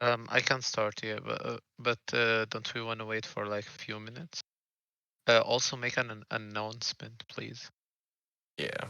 I can start here, but don't we want to wait for like a few minutes? Also, make an announcement, please. Yeah.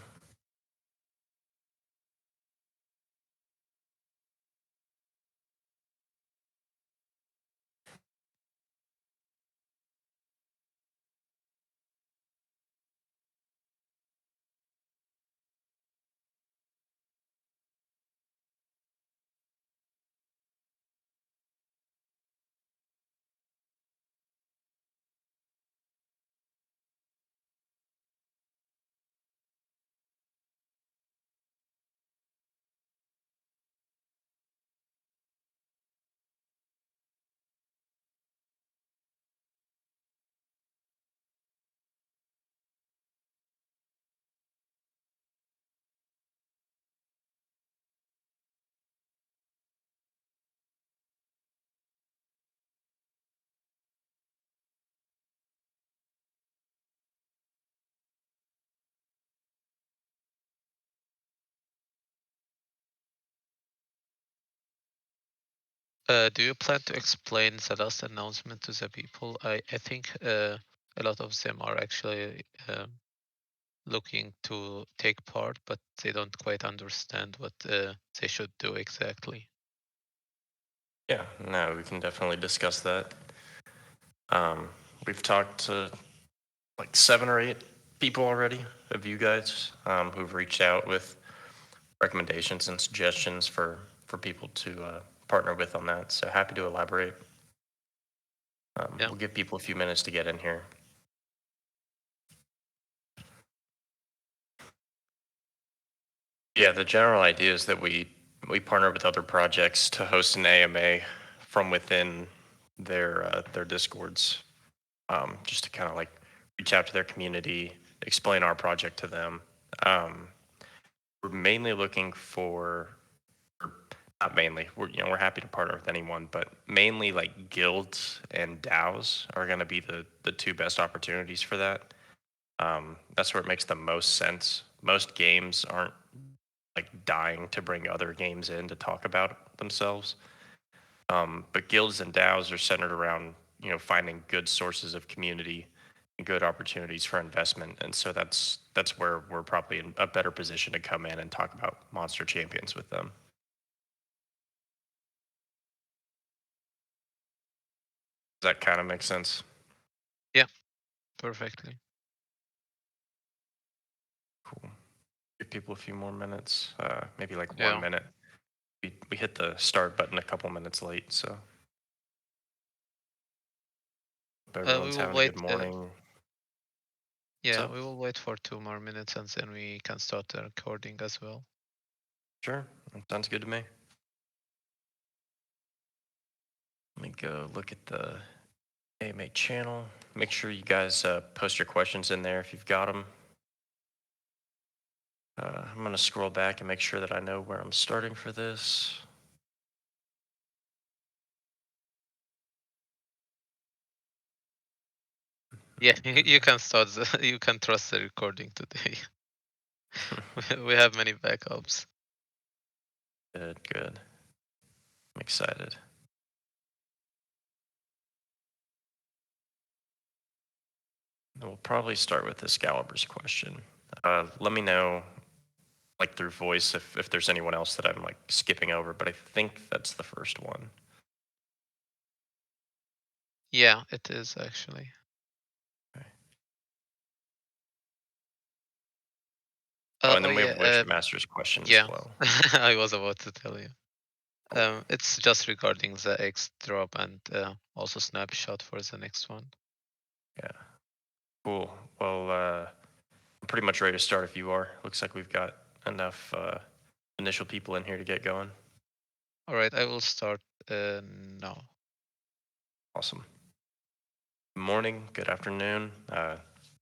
Do you plan to explain the last announcement to the people? I think a lot of them are actually looking to take part, but they don't quite understand what they should do exactly. Yeah, no, we can definitely discuss that. Um, we've talked to like 7 or 8 people already of you guys who've reached out with recommendations and suggestions for people to partner with on that. So happy to elaborate. Yeah. We'll give people a few minutes to get in here. Yeah, the general idea is that we partner with other projects to host an AMA from within their discords, just to kind of like reach out to their community, explain our project to them. Um, we're mainly looking for, or not mainly, we're happy to partner with anyone, but mainly like guilds and DAOs are going to be the two best opportunities for that. That's where it makes the most sense. Most games aren't like dying to bring other games in to talk about themselves. But guilds and DAOs are centered around finding good sources of community and good opportunities for investment, and so that's where we're probably in a better position to come in and talk about monster champions with them. Does that kind of make sense? Yeah, perfectly. Cool. Give people a few more minutes, maybe like one Yeah. minute. We hit the start button a couple minutes late, so hope We everyone's will having a wait. good morning. What's Yeah, up? we will wait for 2 more minutes and then we can start the recording as well. Sure, that sounds good to me. Let me go look at the AMA channel. Make sure you guys post your questions in there if you've got them. I'm going to scroll back and make sure that I know where I'm starting for this. Yeah, you can start. You can trust the recording today. We have many backups. Good, good. I'm excited. And we'll probably start with Excalibur's question. Let me know, like through voice, if there's anyone else that I'm like skipping over, but I think that's the first one. Yeah, it is actually. Okay. Oh, and Oh then we yeah, have Wishmaster's question as yeah. well. I was about to tell you. Cool. It's just regarding the X drop and also snapshot for the next one. Yeah. Cool. Well, I'm pretty much ready to start if you are. Looks like we've got enough initial people in here to get going. All right, I will start now. Awesome. Good morning, good afternoon,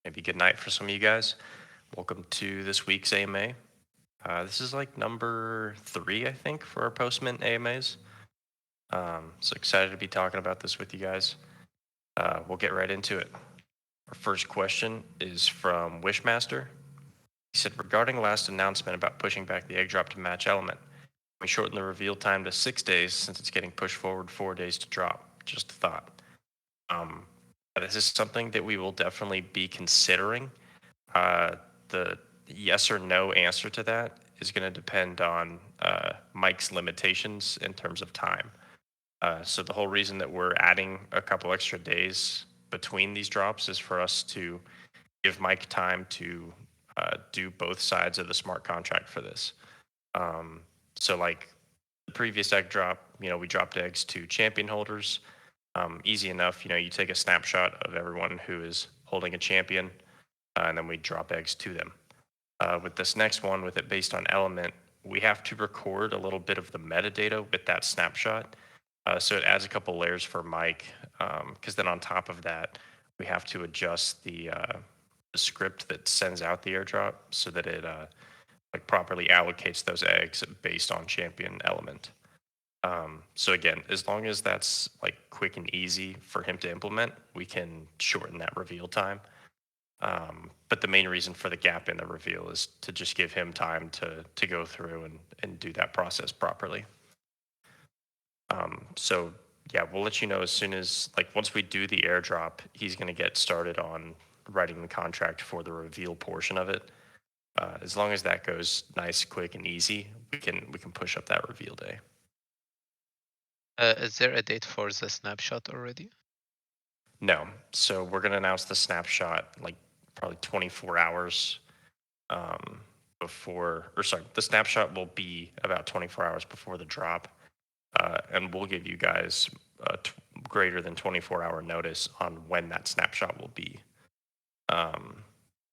maybe good night for some of you guys. Welcome to this week's AMA. This is like number 3, I think, for our Postmint AMAs. So excited to be talking about this with you guys. We'll get right into it. Our first question is from Wishmaster. He said, regarding last announcement about pushing back the egg drop to match element, We shorten the reveal time to 6 days since it's getting pushed forward 4 days to drop. Just a thought. Um, this is something that we will definitely be considering. The yes or no answer to that is going to depend on Mike's limitations in terms of time. So the whole reason that we're adding a couple extra days between these drops is for us to give Mike time to do both sides of the smart contract for this. Um, so like the previous egg drop, we dropped eggs to champion holders. Easy enough. You take a snapshot of everyone who is holding a champion, and then we drop eggs to them. With this next one, with it based on element, we have to record a little bit of the metadata with that snapshot. So it adds a couple layers for Mike, because then on top of that, we have to adjust the script that sends out the airdrop so that it like properly allocates those eggs based on champion element. So again, as long as that's like quick and easy for him to implement, we can shorten that reveal time. But the main reason for the gap in the reveal is to just give him time to go through and do that process properly. So yeah, we'll let you know as soon as like once we do the airdrop, he's going to get started on writing the contract for the reveal portion of it. As long as that goes nice, quick, and easy, we can push up that reveal day. Is there a date for the snapshot already? No, so we're going to announce the snapshot like probably 24 hours um, before, or sorry, the snapshot will be about 24 hours before the drop, and we'll give you guys greater than 24-hour notice on when that snapshot will be. Um,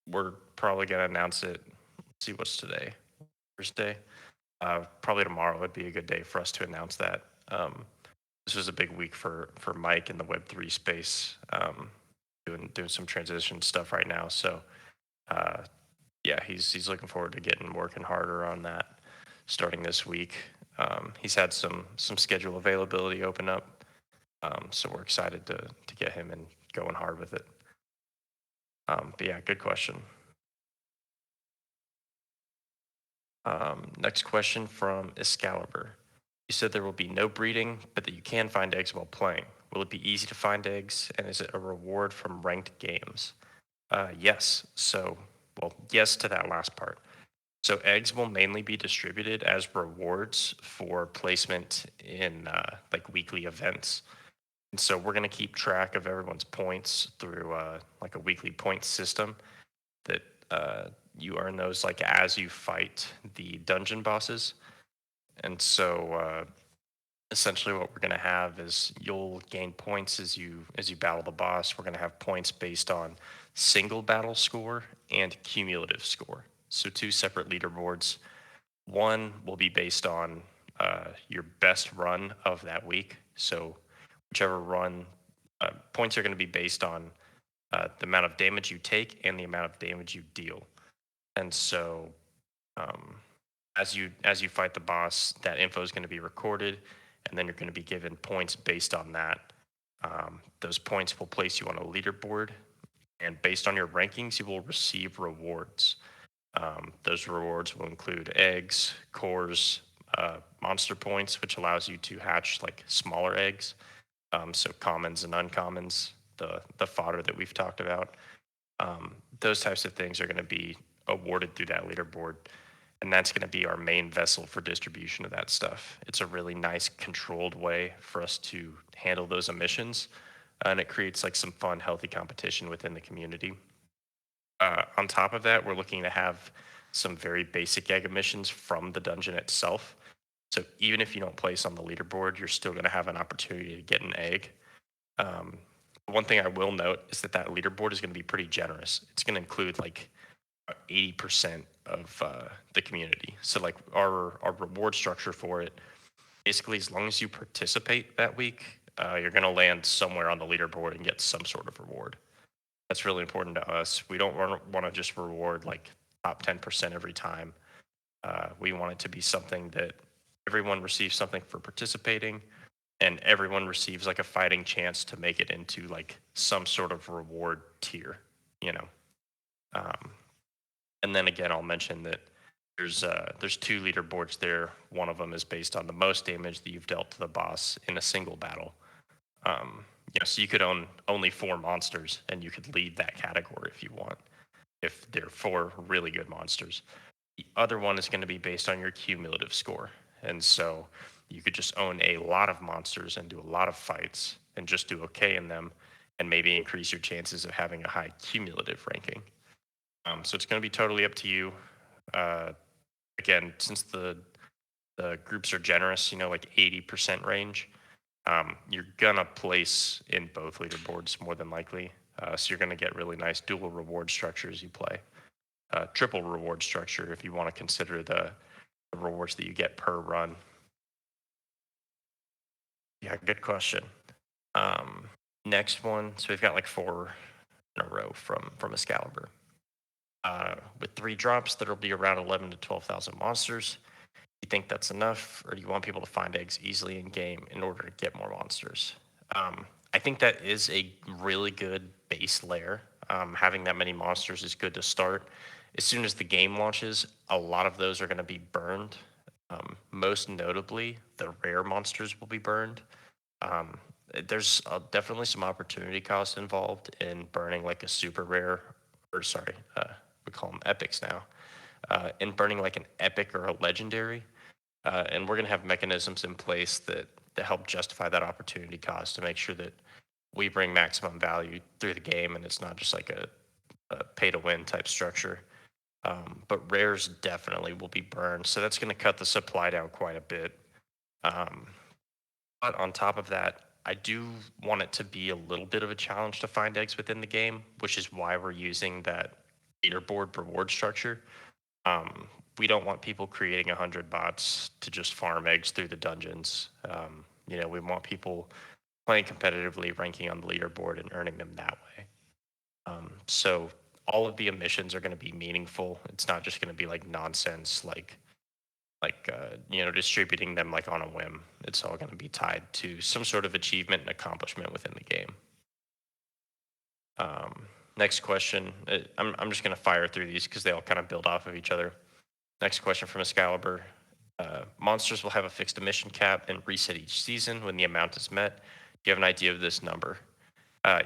we're probably going to announce it. Let's see what's today, Thursday. Probably tomorrow would be a good day for us to announce that. This was a big week for Mike in the Web3 space, doing some transition stuff right now. So uh, yeah, he's looking forward to getting working harder on that starting this week. He's had some schedule availability open up, so we're excited to get him and going hard with it. But yeah, good question. Next question from Excalibur. You said there will be no breeding, but that you can find eggs while playing. Will it be easy to find eggs, and is it a reward from ranked games? Yes. So, well, yes to that last part. So eggs will mainly be distributed as rewards for placement in like weekly events. And so we're going to keep track of everyone's points through like a weekly point system that you earn those like as you fight the dungeon bosses. And so essentially what we're going to have is you'll gain points as you battle the boss. We're going to have points based on single battle score and cumulative score. So two separate leaderboards. One will be based on your best run of that week. So whichever run, points are going to be based on the amount of damage you take and the amount of damage you deal. And so um, as you fight the boss, that info is going to be recorded, and then you're going to be given points based on that. Those points will place you on a leaderboard, and based on your rankings, you will receive rewards. Those rewards will include eggs, cores, monster points, which allows you to hatch like smaller eggs. So commons and uncommons, the fodder that we've talked about. Those types of things are going to be awarded through that leaderboard, and that's going to be our main vessel for distribution of that stuff. It's a really nice controlled way for us to handle those emissions, and it creates like some fun, healthy competition within the community. On top of that, we're looking to have some very basic egg emissions from the dungeon itself. So even if you don't place on the leaderboard, you're still going to have an opportunity to get an egg. Um, one thing I will note is that leaderboard is going to be pretty generous. It's going to include like 80% of the community. So like our reward structure for it, basically, as long as you participate that week, you're going to land somewhere on the leaderboard and get some sort of reward. That's really important to us. We don't want to just reward like top 10% every time. We want it to be something that everyone receives something for participating, and everyone receives like a fighting chance to make it into like some sort of reward tier, you know. Um, and then again, I'll mention that there's two leaderboards there. One of them is based on the most damage that you've dealt to the boss in a single battle. So you could own only four monsters, and you could lead that category if you want. If they're four really good monsters, the other one is going to be based on your cumulative score, and so you could just own a lot of monsters and do a lot of fights and just do okay in them, and maybe increase your chances of having a high cumulative ranking. So it's going to be totally up to you. Uh, Again, since the groups are generous, like 80% range, you're gonna place in both leaderboards more than likely. So you're gonna get really nice dual reward structure as you play. Triple reward structure if you want to consider the rewards that you get per run. Yeah, good question. Um, Next one, so we've got like four in a row from Excalibur. With three drops, there'll be around 11 to 12,000 monsters. You think that's enough, or do you want people to find eggs easily in game in order to get more monsters? I think that is a really good base layer. Having that many monsters is good to start. As soon as the game launches, a lot of those are going to be burned. Most notably, the rare monsters will be burned. Um, there's definitely some opportunity cost involved in burning like a super rare, or sorry, we call them epics now. In burning like an epic or a legendary, and we're going to have mechanisms in place that help justify that opportunity cost to make sure that we bring maximum value through the game and it's not just like a pay to win type structure. But rares definitely will be burned, so that's going to cut the supply down quite a bit. Um, but on top of that, I do want it to be a little bit of a challenge to find eggs within the game, which is why we're using that leaderboard reward structure. um, we don't want people creating 100 bots to just farm eggs through the dungeons. We want people playing competitively, ranking on the leaderboard, and earning them that way. So all of the emissions are going to be meaningful. It's not just going to be like nonsense, distributing them like on a whim. It's all going to be tied to some sort of achievement and accomplishment within the game. Next question. I'm just going to fire through these because they all kind of build off of each other. Next question from Excalibur. Monsters will have a fixed emission cap and reset each season when the amount is met. Do you have an idea of this number?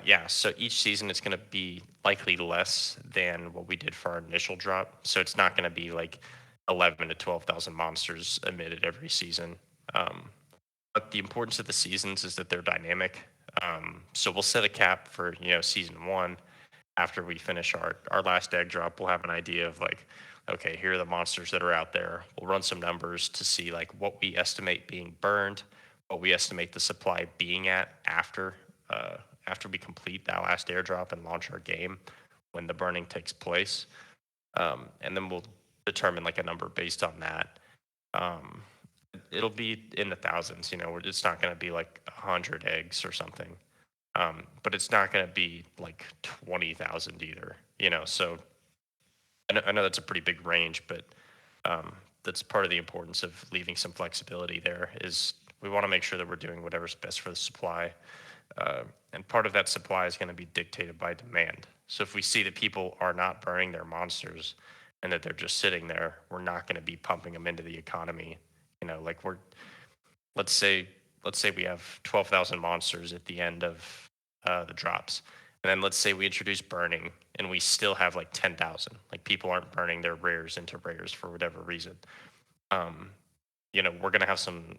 Yeah, so each season it's going to be likely less than what we did for our initial drop. So it's not going to be like 11 to 12,000 monsters emitted every season. Um, but the importance of the seasons is that they're dynamic. So we'll set a cap for season one. After we finish our last egg drop, we'll have an idea of like, okay, here are the monsters that are out there. We'll run some numbers to see like what we estimate being burned, what we estimate the supply being at after we complete that last airdrop and launch our game when the burning takes place. And then we'll determine like a number based on that. Um, it'll be in the thousands. It's not going to be like 100 eggs or something. But it's not going to be like 20,000 either. So I know that's a pretty big range, but that's part of the importance of leaving some flexibility there. Is we want to make sure that we're doing whatever's best for the supply, and part of that supply is going to be dictated by demand. So if we see that people are not burning their monsters and that they're just sitting there, we're not going to be pumping them into the economy. Like let's say let's say we have 12,000 monsters at the end of the drops, and then let's say we introduce burning and we still have like 10,000. Like people aren't burning their rares into rares for whatever reason. Um, we're gonna have some.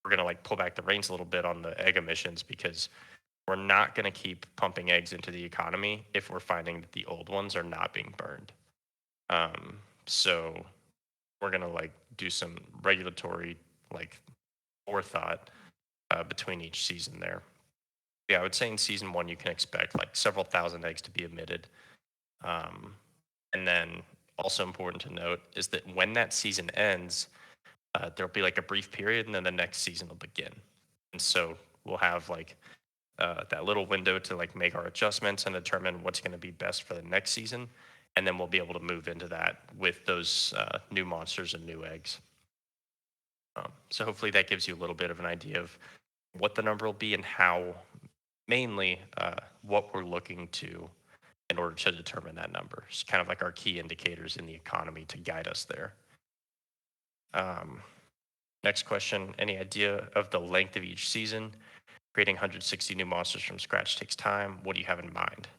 We're gonna like pull back the reins a little bit on the egg emissions because we're not gonna keep pumping eggs into the economy if we're finding that the old ones are not being burned. So we're gonna like do some regulatory like forethought between each season there. Yeah, I would say in season one you can expect like several thousand eggs to be emitted. Um, and then also important to note is that when that season ends, there'll be like a brief period, and then the next season will begin. And so we'll have like that little window to like make our adjustments and determine what's going to be best for the next season, and then we'll be able to move into that with those new monsters and new eggs. So hopefully that gives you a little bit of an idea of what the number will be and how mainly what we're looking to in order to determine that number. It's kind of like our key indicators in the economy to guide us there. Um, Next question: any idea of the length of each season? Creating 160 new monsters from scratch takes time. What do you have in mind?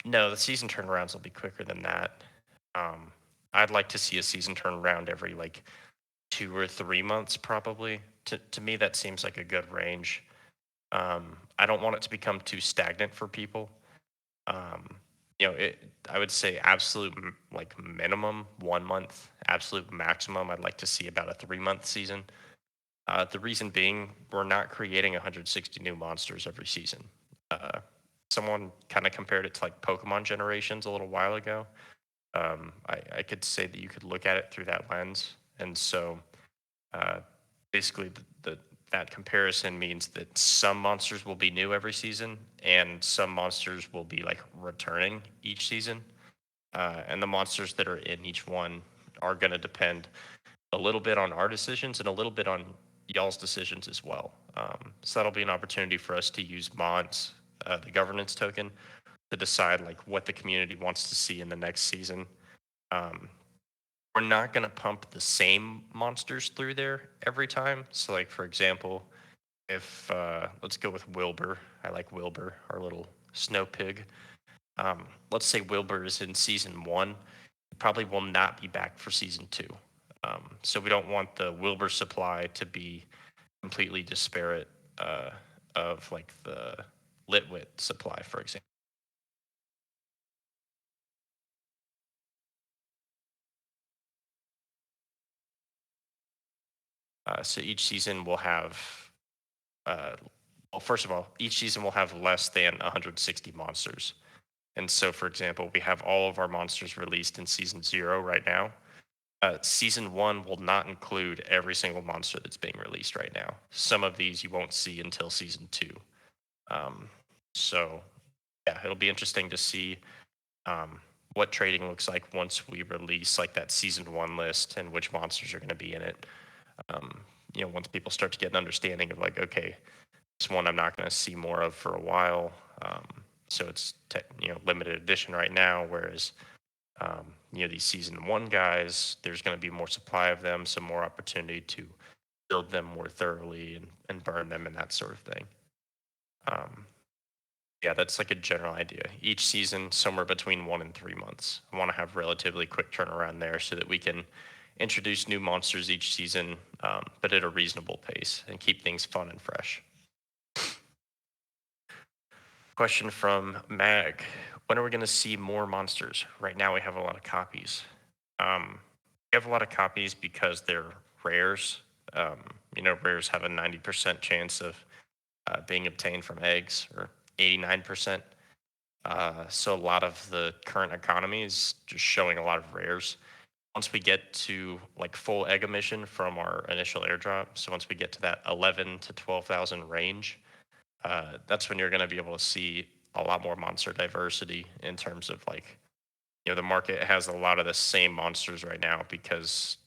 No, the season turnarounds will be quicker than that. Um, I'd like to see a season turnaround every like 2 or 3 months, probably. To me, that seems like a good range. I don't want it to become too stagnant for people. Um, I would say absolute like minimum 1 month, absolute maximum. I'd like to see about a 3 month season. The reason being, we're not creating 160 new monsters every season. Uh, Someone kind of compared it to like Pokemon generations a little while ago. I could say that you could look at it through that lens, and so uh, basically that comparison means that some monsters will be new every season, and some monsters will be like returning each season. And the monsters that are in each one are going to depend a little bit on our decisions and a little bit on y'all's decisions as well. So that'll be an opportunity for us to use mods, the governance token, to decide like what the community wants to see in the next season. Um, we're not going to pump the same monsters through there every time. So, like for example, if let's go with Wilbur. I like Wilbur, our little snow pig. Let's say Wilbur is in season one, probably will not be back for season two. So we don't want the Wilbur supply to be completely disparate uh, of like the Litwit supply, for example. So each season will have, uh, well, first of all, each season will have less than 160 monsters. And so, for example, we have all of our monsters released in season zero right now. Season one will not include every single monster that's being released right now. Some of these you won't see until season two. Um, so, yeah, it'll be interesting to see um, what trading looks like once we release like that season one list and which monsters are going to be in it. Um, once people start to get an understanding of like, okay, this one I'm not going to see more of for a while. So it's limited edition right now, whereas these season one guys, there's going to be more supply of them, some more opportunity to build them more thoroughly and burn them and that sort of thing. Um, yeah, that's like a general idea. Each season, somewhere between 1 and 3 months. I want to have relatively quick turnaround there so that we can introduce new monsters each season, but at a reasonable pace and keep things fun and fresh. Question from Mag: when are we going to see more monsters? Right now, we have a lot of copies. We have a lot of copies because they're rares. Um, Rares have a 90% chance of being obtained from eggs, or 89%. So a lot of the current economy is just showing a lot of rares. Once we get to like full egg emission from our initial airdrop, so once we get to that 11 to 12,000 range, that's when you're going to be able to see a lot more monster diversity in terms of like, the market has a lot of the same monsters right now because,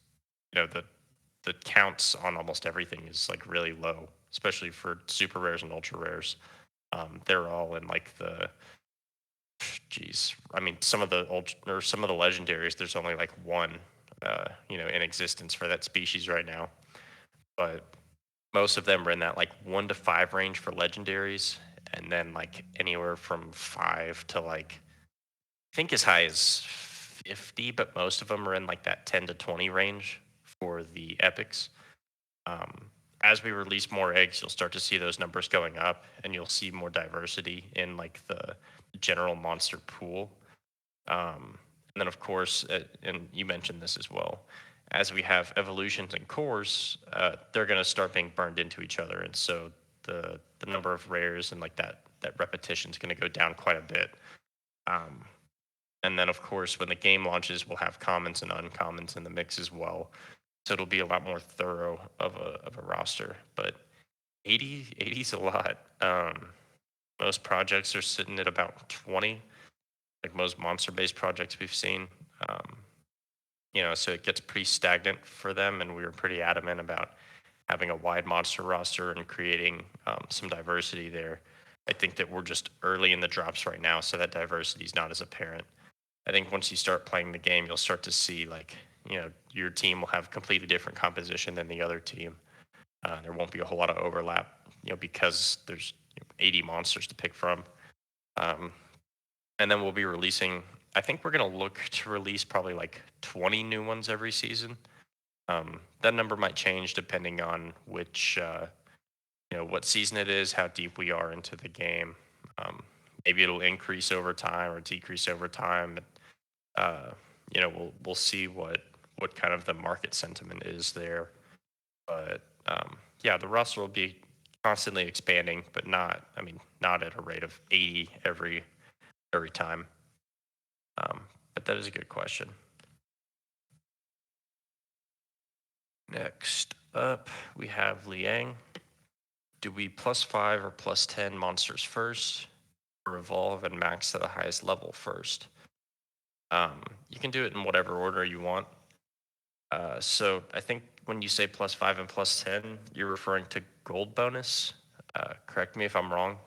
the counts on almost everything is like really low, especially for super rares and ultra rares. They're all in like the, geez, I mean, some of the ultra or some of the legendaries, there's only like one, in existence for that species right now. But most of them are in that like 1 to 5 range for legendaries, and then like anywhere from 5 to like I think as high as 50, but most of them are in like that 10 to 20 range for the epics. Um, as we release more eggs, you'll start to see those numbers going up, and you'll see more diversity in like the general monster pool. And then, of course, and you mentioned this as well, as we have evolutions and cores, they're going to start being burned into each other, and so the number of rares and like that repetition is going to go down quite a bit. Um, and then, of course, when the game launches, we'll have commons and uncommons in the mix as well. So it'll be a lot more thorough of a roster. But 80 is a lot. Most projects are sitting at about 20, like most monster based projects we've seen. Um, so it gets pretty stagnant for them. And we were pretty adamant about having a wide monster roster and creating some diversity there. I think that we're just early in the drops right now, so that diversity is not as apparent. I think once you start playing the game, you'll start to see like your team will have completely different composition than the other team. There won't be a whole lot of overlap, because there's 80 monsters to pick from. Um, and then we'll be releasing. I think we're gonna look to release probably like 20 new ones every season. That number might change depending on which, what season it is, how deep we are into the game. Um, Maybe it'll increase over time or decrease over time. Uh, we'll see what kind of the market sentiment is there. But yeah, the roster will be constantly expanding, but not at a rate of 80 every time. But that is a good question. Next up, we have Liang. Do we +5 or +10 monsters first, or evolve and max to the highest level first? You can do it in whatever order you want. So I think when you say +5 and +10, you're referring to gold bonus. Correct me if I'm wrong.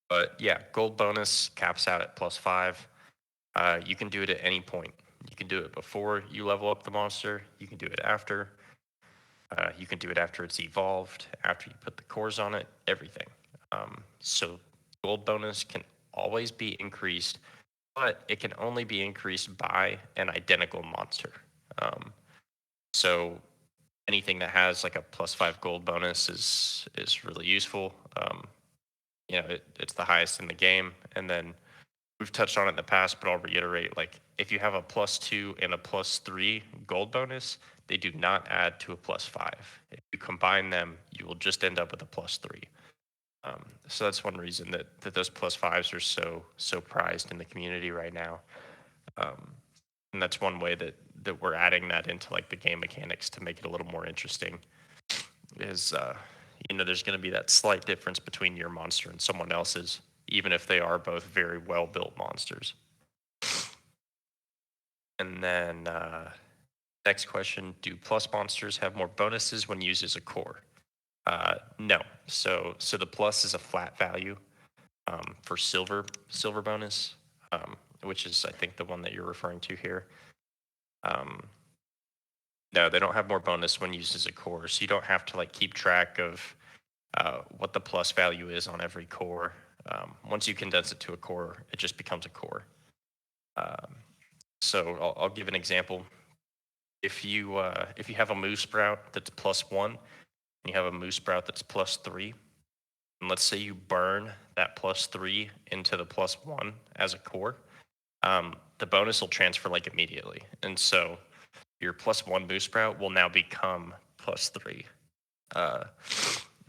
But yeah, gold bonus caps out at +5. You can do it at any point. You can do it before you level up the monster. You can do it after. You can do it after it's evolved, after you put the cores on it, everything. So gold bonus can always be increased, but it can only be increased by an identical monster. Um, so anything that has like a +5 gold bonus is really useful. It's the highest in the game, and then we've touched on it in the past, but I'll reiterate, like if you have a +2 and a +3 gold bonus, they do not add to a +5. If you combine them, you will just end up with a +3. So that's one reason that those +5s are so prized in the community right now. Um, and that's one way that we're adding that into like the game mechanics to make it a little more interesting. Is there's going to be that slight difference between your monster and someone else's, even if they are both very well built monsters. And then next question: do plus monsters have more bonuses when used as a core? No. So the plus is a flat value for silver bonus, which is I think the one that you're referring to here. Um, no, they don't have more bonus when used as a core, so you don't have to like keep track of what the plus value is on every core. Once you condense it to a core, it just becomes a core. Um, so I'll give an example. If you have a moose sprout that's +1, and you have a moose sprout that's +3, and let's say you burn that +3 into the +1 as a core, the bonus will transfer like immediately, and so your +1 moose sprout will now become +3. Uh,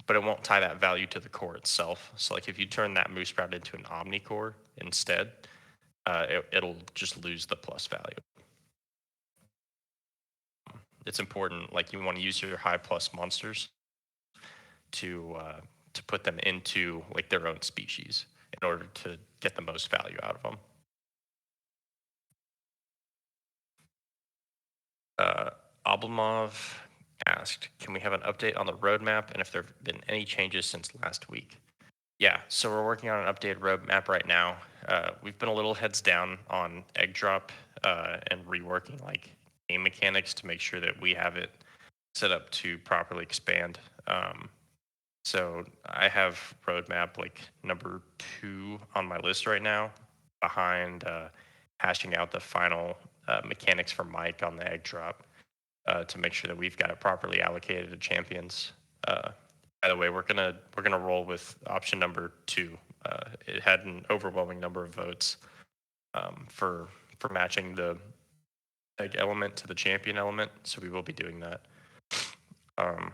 but it won't tie that value to the core itself. So like if you turn that moose sprout into an omni core instead, it'll just lose the plus value. It's important, like you want to use your high plus monsters to put them into like their own species in order to get the most value out of them. Uh, Oblomov asked, can we have an update on the roadmap and if there have been any changes since last week? Yeah, so we're working on an updated roadmap right now. We've been a little heads down on egg drop and reworking like game mechanics to make sure that we have it set up to properly expand. So I have roadmap like number 2 on my list right now, behind hashing out the final mechanics for Mike on the egg drop to make sure that we've got it properly allocated to champions. By the way, we're gonna roll with option number 2. It had an overwhelming number of votes for matching the egg element to the champion element, so we will be doing that. Um,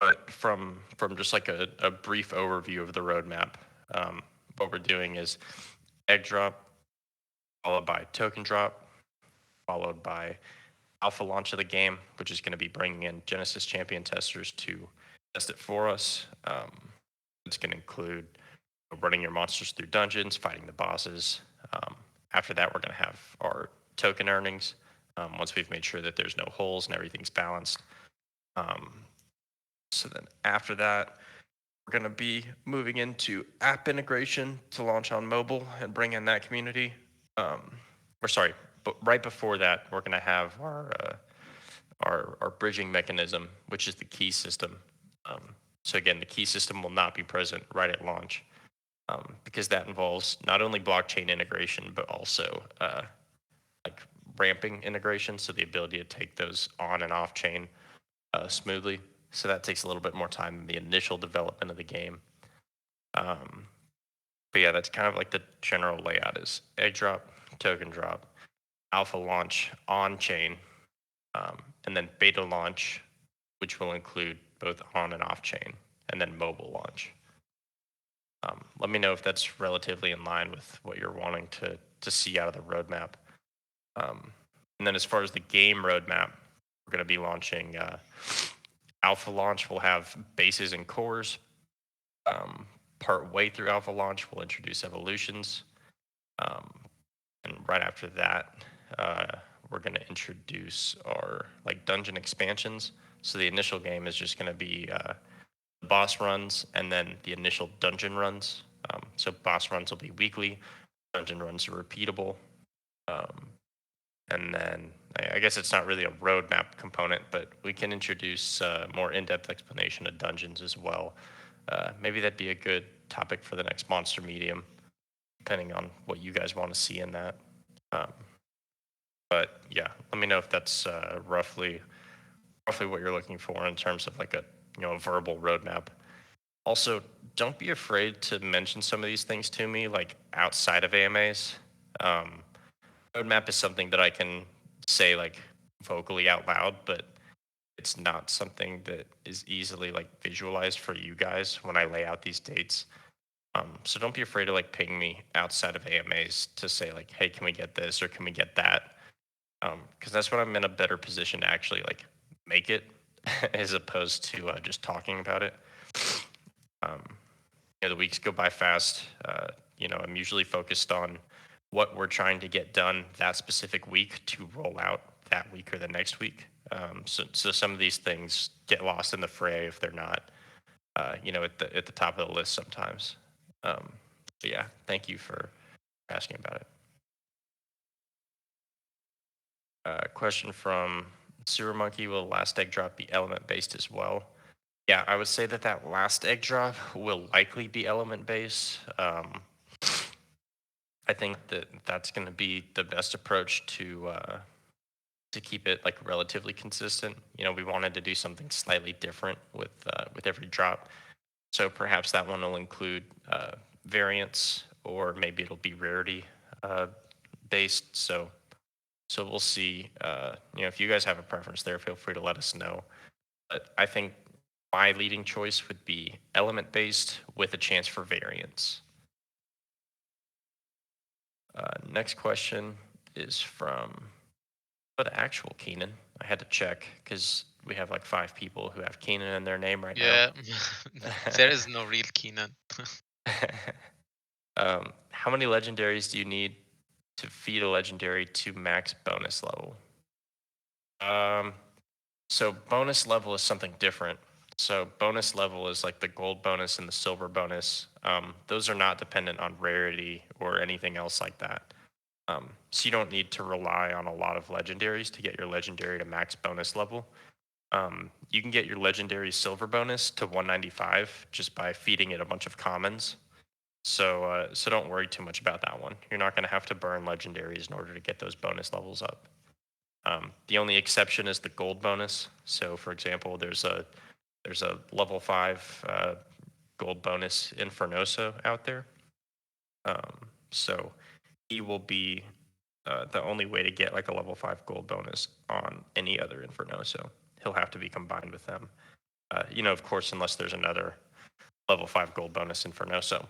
but from just like a brief overview of the roadmap, what we're doing is egg drop, followed by token drop, followed by alpha launch of the game, which is going to be bringing in Genesis champion testers to test it for us. It's going to include running your monsters through dungeons, fighting the bosses. After that, we're going to have our token earnings. Once we've made sure that there's no holes and everything's balanced. So then after that, we're going to be moving into app integration to launch on mobile and bring in that community. Or sorry, but right before that, we're going to have our bridging mechanism, which is the key system. So again, the key system will not be present right at launch, because that involves not only blockchain integration but also like ramping integration, so the ability to take those on and off chain smoothly. So that takes a little bit more time than the initial development of the game. Um, but yeah, that's kind of like the general layout: is egg drop, token drop, alpha launch on chain, and then beta launch, which will include both on and off chain, and then mobile launch. Let me know if that's relatively in line with what you're wanting to see out of the roadmap. Um, and then as far as the game roadmap, we're going to be launching alpha launch. Will have bases and cores. Um, Part way through alpha launch, we'll introduce evolutions. Um, and right after that, uh, we're going to introduce our like dungeon expansions. So the initial game is just going to be boss runs and then the initial dungeon runs. So boss runs will be weekly, dungeon runs are repeatable. Um, and then I guess it's not really a roadmap component, but we can introduce more in-depth explanation of dungeons as well. Maybe that'd be a good topic for the next monster medium, depending on what you guys want to see in that. Um, but yeah, let me know if that's roughly what you're looking for in terms of like a a verbal roadmap. Also, don't be afraid to mention some of these things to me, like outside of AMAs. Um, Roadmap is something that I can say like vocally out loud, but it's not something that is easily like visualized for you guys when I lay out these dates. So don't be afraid to like ping me outside of AMAs to say like, hey, can we get this or can we get that? Because that's when I'm in a better position to actually like make it, as opposed to just talking about it. Um, the weeks go by fast. I'm usually focused on what we're trying to get done that specific week to roll out that week or the next week. So some of these things get lost in the fray if they're not, at the top of the list sometimes. But yeah, thank you for asking about it. Question from Sewer Monkey: will last egg drop be element based as well? Yeah, I would say that last egg drop will likely be element based. I think that's going to be the best approach to keep it like relatively consistent. We wanted to do something slightly different with every drop, so perhaps that one will include variants, or maybe it'll be rarity uh, based. So we'll see. If you guys have a preference there, feel free to let us know. But I think my leading choice would be element based with a chance for variance. Next question is from but actual Keenan. I had to check because we have like 5 people who have Keenan in their name right now. Yeah, there is no real Keenan. How many legendaries do you need to feed a legendary to max bonus level? Um, so bonus level is something different. So bonus level is like the gold bonus and the silver bonus. Those are not dependent on rarity or anything else like that. So you don't need to rely on a lot of legendaries to get your legendary to max bonus level. You can get your legendary silver bonus to 195 just by feeding it a bunch of commons. So don't worry too much about that one. You're not going to have to burn legendaries in order to get those bonus levels up. The only exception is the gold bonus. So for example, there's a level 5 gold bonus Infernoso out there. So he will be the only way to get like a level 5 gold bonus on any other Infernoso. He'll have to be combined with them. Of course, unless there's another level 5 gold bonus Infernoso.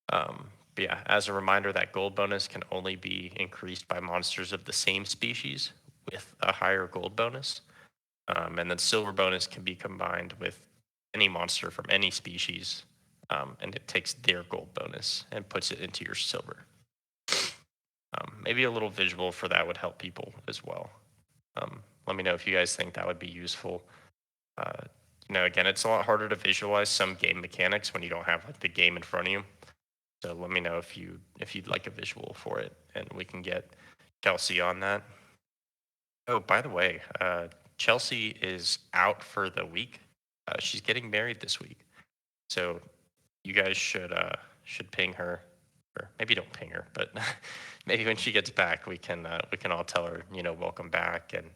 But yeah, as a reminder, that gold bonus can only be increased by monsters of the same species with a higher gold bonus. And then silver bonus can be combined with any monster from any species, and it takes their gold bonus and puts it into your silver. Maybe a little visual for that would help people as well. Let me know if you guys think that would be useful. Uh, again, it's a lot harder to visualize some game mechanics when you don't have like the game in front of you. So let me know if you'd like a visual for it, and we can get Kelsey on that. Oh, by the way, Chelsea is out for the week. She's getting married this week, so you guys should ping her, or maybe don't ping her, but maybe when she gets back, we can all tell her, welcome back and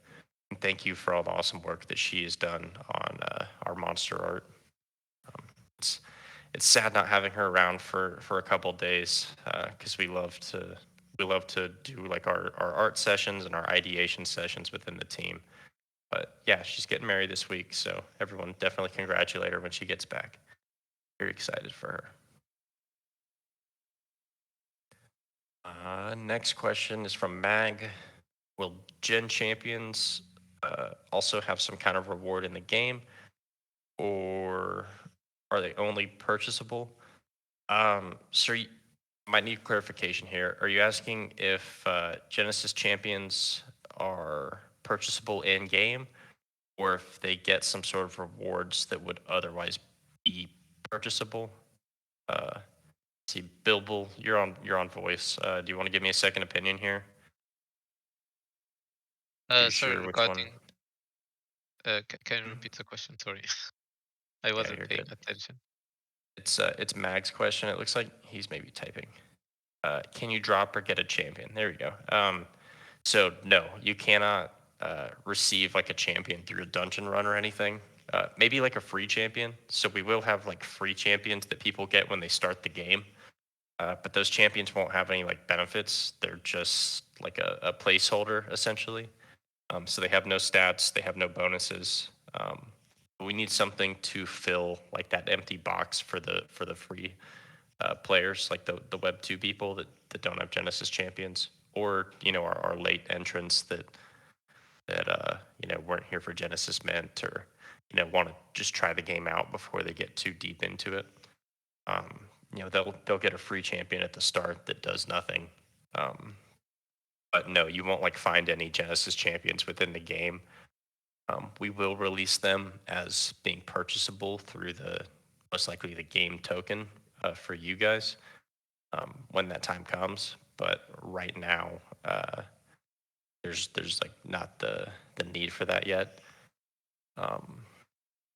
thank you for all the awesome work that she has done on our monster art. Um, it's it's sad not having her around for a couple days because we love to do like our art sessions and our ideation sessions within the team. But yeah, she's getting married this week, so everyone definitely congratulate her when she gets back. Very excited for her. Next question is from Mag. Will Gen Champions also have some kind of reward in the game, or are they only purchasable? So might need clarification here. Are you asking if Genesis Champions are purchasable in game, or if they get some sort of rewards that would otherwise be purchasable? Uh, see, Bilbo, you're on voice. Do you want to give me a second opinion here? Are you Sorry, sure which one? regarding, can you Mhm. repeat the question? Sorry, I Yeah, wasn't you're paying good. attention. It's Mag's question. It looks like he's maybe typing. Can you drop or get a champion? There we go. So no, you cannot receive like a champion through a dungeon run or anything. Maybe like a free champion. So we will have like free champions that people get when they start the game. But those champions won't have any like benefits. They're just like a placeholder essentially. So they have no stats. They have no bonuses. We need something to fill like that empty box for the free players, like the Web two people that don't have Genesis champions, or our late entrants that weren't here for Genesis Mint, or want to just try the game out before they get too deep into it. They'll get a free champion at the start that does nothing. Um, but no, you won't like find any Genesis champions within the game. We will release them as being purchasable through the most likely the game token for you guys when that time comes. But right now, there's like not the need for that yet. Um,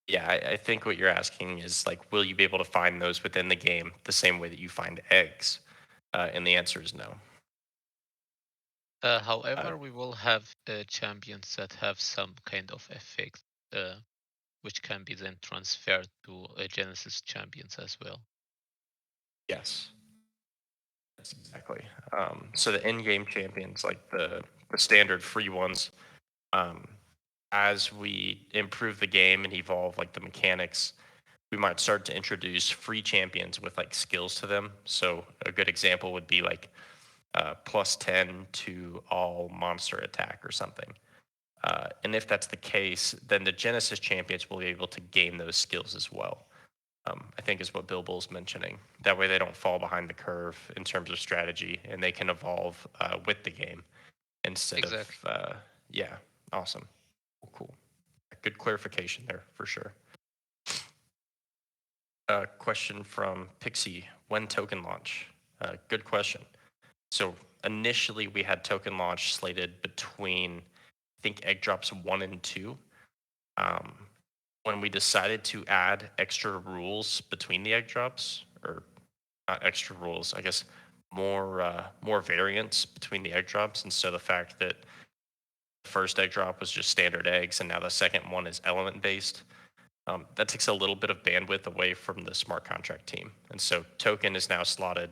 yeah, I think what you're asking is like, will you be able to find those within the game the same way that you find eggs? And the answer is no. Uh, However, we will have champions that have some kind of effect, uh, which can be then transferred to Genesis champions as well. yes, that's exactly. So the in-game champions, like the standard free ones, um, as we improve the game and evolve like the mechanics, we might start to introduce free champions with like skills to them. So a good example would be like plus 10 to all monster attack or something. And if that's the case, then the Genesis champions will be able to gain those skills as well. I think is what Bilbo's mentioning. That way they don't fall behind the curve in terms of strategy and they can evolve with the game instead of, Exactly. yeah, awesome. Cool. Good clarification there for sure. Question from Pixie. When token launch? Good question. So initially we had token launch slated between I think egg drops 1 and 2. Um, when we decided to add extra rules between the egg drops, or not extra rules, I guess more variants between the egg drops, and so the fact that the first egg drop was just standard eggs, and now the second one is element based. That takes a little bit of bandwidth away from the smart contract team, and so token is now slotted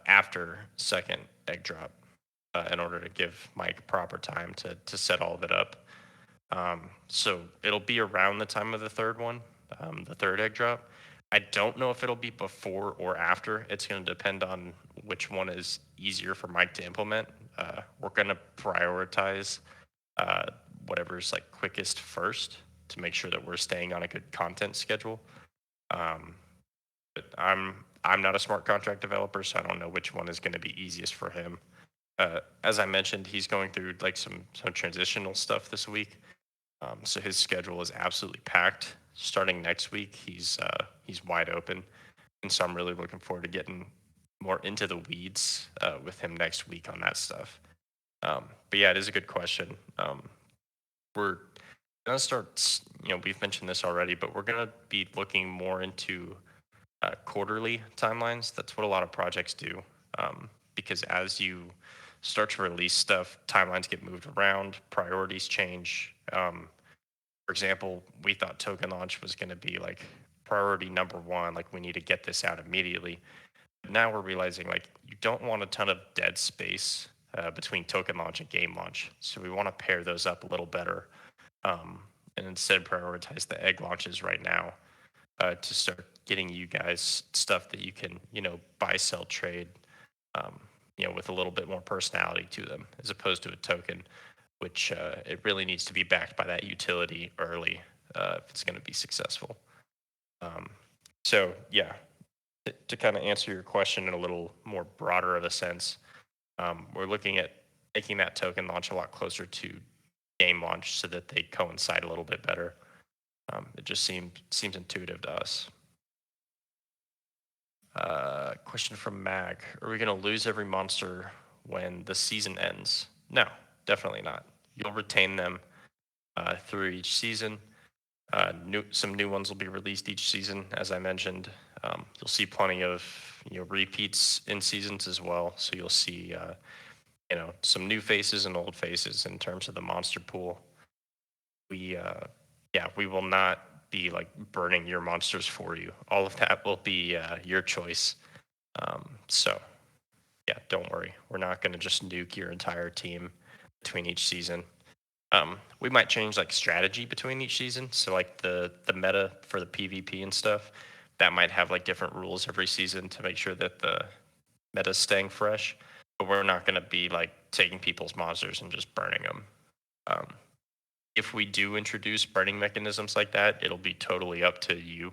after second egg drop in order to give Mike proper time to set all of it up. So it'll be around the time of the third one, the third egg drop. I don't know if it'll be before or after. It's going to depend on which one is easier for Mike to implement. We're going to prioritize uh, whatever's like quickest first to make sure that we're staying on a good content schedule. Um, but I'm not a smart contract developer, so I don't know which one is going to be easiest for him. As I mentioned, he's going through like some transitional stuff this week. So his schedule is absolutely packed. Starting next week, he's wide open, and so I'm really looking forward to getting more into the weeds with him next week on that stuff. But yeah, it is a good question. We're gonna start. We've mentioned this already, but we're gonna be looking more into quarterly timelines. That's what a lot of projects do. Because as you start to release stuff, timelines get moved around, priorities change. For example, we thought token launch was going to be like priority number one, like we need to get this out immediately. But now we're realizing like you don't want a ton of dead space between token launch and game launch. So we want to pair those up a little better, um, and instead prioritize the egg launches right now to start getting you guys stuff that you can, buy, sell, trade, um, with a little bit more personality to them, as opposed to a token, which it really needs to be backed by that utility early if it's going to be successful. Um, so yeah, to kind of answer your question in a little more broader of a sense, we're looking at making that token launch a lot closer to game launch so that they coincide a little bit better. It just seems intuitive to us. Question from Mag: are we going to lose every monster when the season ends? No, definitely not. You'll retain them through each season. Some new ones will be released each season, as I mentioned. You'll see plenty of repeats in seasons as well. So you'll see some new faces and old faces in terms of the monster pool. We will not be like burning your monsters for you. All of that will be your choice. So yeah, don't worry. We're not going to just nuke your entire team between each season. We might change like strategy between each season. So like the meta for the PvP and stuff, that might have like different rules every season to make sure that the meta's staying fresh. But we're not going to be like taking people's monsters and just burning them. Um, if we do introduce burning mechanisms like that, it'll be totally up to you.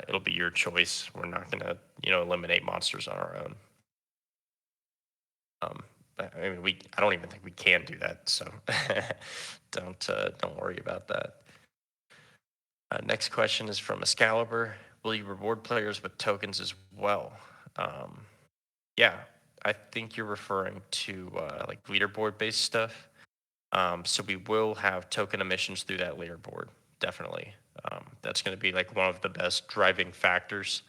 It'll be your choice. We're not going to eliminate monsters on our own. Um, I don't even think we can do that. So don't worry about that. Next question is from Excalibur. Will you reward players with tokens as well? Um, yeah, I think you're referring to like leaderboard based stuff. So we will have token emissions through that leaderboard. Definitely. That's going to be like one of the best driving factors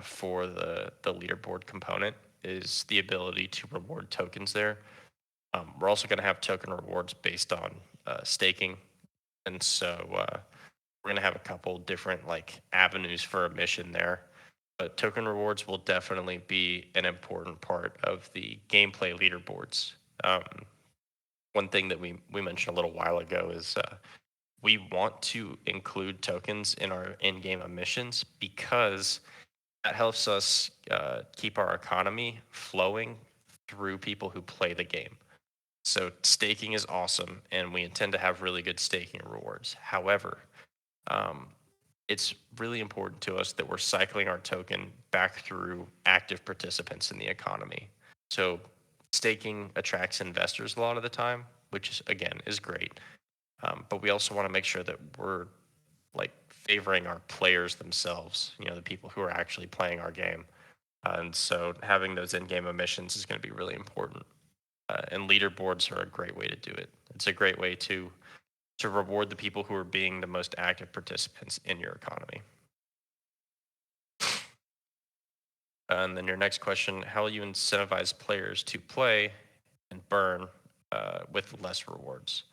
for the leaderboard component is the ability to reward tokens there. We're also going to have token rewards based on staking, and so we're going to have a couple different like avenues for emission there. But token rewards will definitely be an important part of the gameplay leaderboards. Um, One thing that we mentioned a little while ago is we want to include tokens in our in-game emissions because that helps us keep our economy flowing through people who play the game. So staking is awesome, and we intend to have really good staking rewards. However, um, it's really important to us that we're cycling our token back through active participants in the economy. So staking attracts investors a lot of the time, which is, again is great. But we also want to make sure that we're like favoring our players themselves. The people who are actually playing our game. And so having those in-game emissions is going to be really important. And leaderboards are a great way to do it. It's a great way to reward the people who are being the most active participants in your economy. And then your next question: how will you incentivize players to play and burn with less rewards?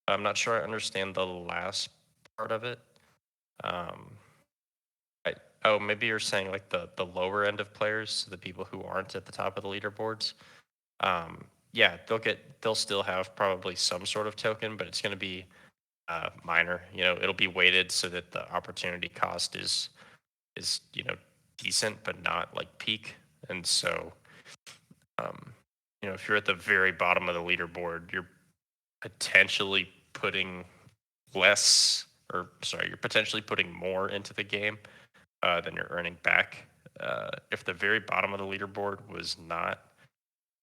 I'm not sure I understand the last part of it. Um, oh, maybe you're saying like the lower end of players, so the people who aren't at the top of the leaderboards. Yeah, they'll still have probably some sort of token, but it's going to be minor. It'll be weighted so that the opportunity cost is decent, but not like peak. And so, um, if you're at the very bottom of the leaderboard, you're potentially putting less, or sorry, you're potentially putting more into the game than you're earning back. If the very bottom of the leaderboard was not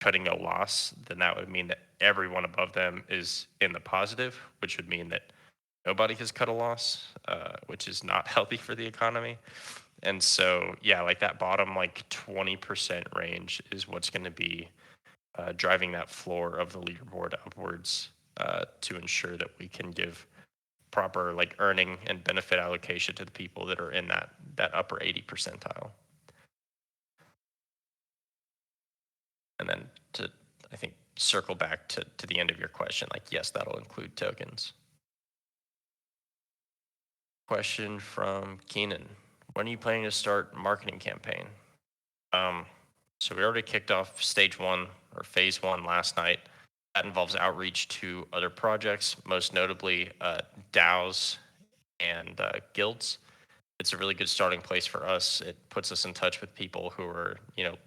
cutting a loss, then that would mean that everyone above them is in the positive, which would mean that nobody has cut a loss, which is not healthy for the economy. And so, yeah, like that bottom like 20% range is what's going to be driving that floor of the leaderboard upwards to ensure that we can give proper like earning and benefit allocation to the people that are in that upper 80 percentile. And then to, I think, circle back to the end of your question, like, yes, that'll include tokens. Question from Keenan. When are you planning to start marketing campaign? Um, so we already kicked off stage one or phase one last night. That involves outreach to other projects, most notably DAOs and guilds. It's a really good starting place for us. It puts us in touch with people who are,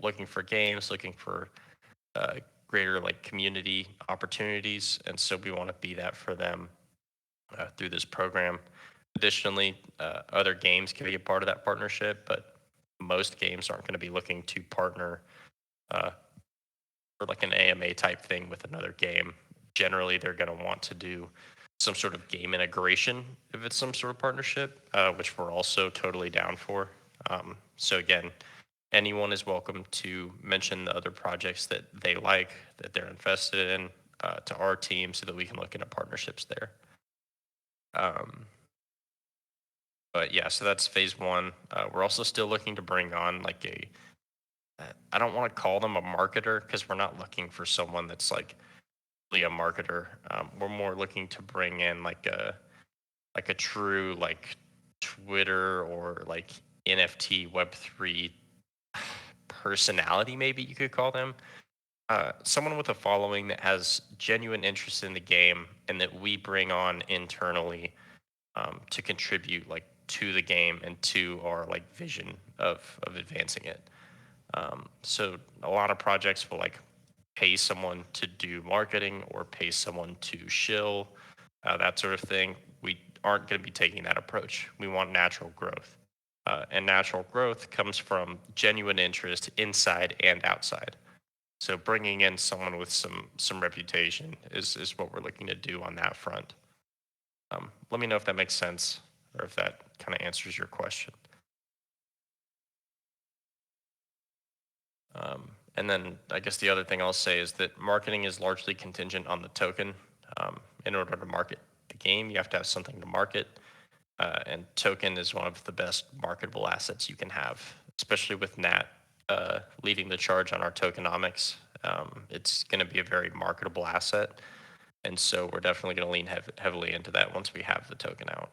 looking for games, looking for uh, greater like community opportunities, and so we want to be that for them through this program. Additionally, other games can be a part of that partnership, but most games aren't going to be looking to partner uh, for like an AMA type thing with another game. Generally, they're going to want to do some sort of game integration if it's some sort of partnership, which we're also totally down for. So again, anyone is welcome to mention the other projects that they like, that they're invested in, to our team so that we can look into partnerships there. Um, but yeah, so that's phase one. We're also still looking to bring on like I don't want to call them a marketer because we're not looking for someone that's like really a marketer. We're more looking to bring in like a true like Twitter or like NFT Web3 personality, maybe you could call them. Someone with a following that has genuine interest in the game and that we bring on internally to contribute like to the game and to our like vision of advancing it. So a lot of projects will like pay someone to do marketing or pay someone to shill, that sort of thing. We aren't going to be taking that approach. We want natural growth. And natural growth comes from genuine interest inside and outside. So bringing in someone with some reputation is what we're looking to do on that front. Let me know if that makes sense or if that kind of answers your question. And then I guess the other thing I'll say is that marketing is largely contingent on the token. In order to market the game, you have to have something to market. And token is one of the best marketable assets you can have, especially with Nat leading the charge on our tokenomics. It's going to be a very marketable asset. And so we're definitely going to lean heavily into that once we have the token out.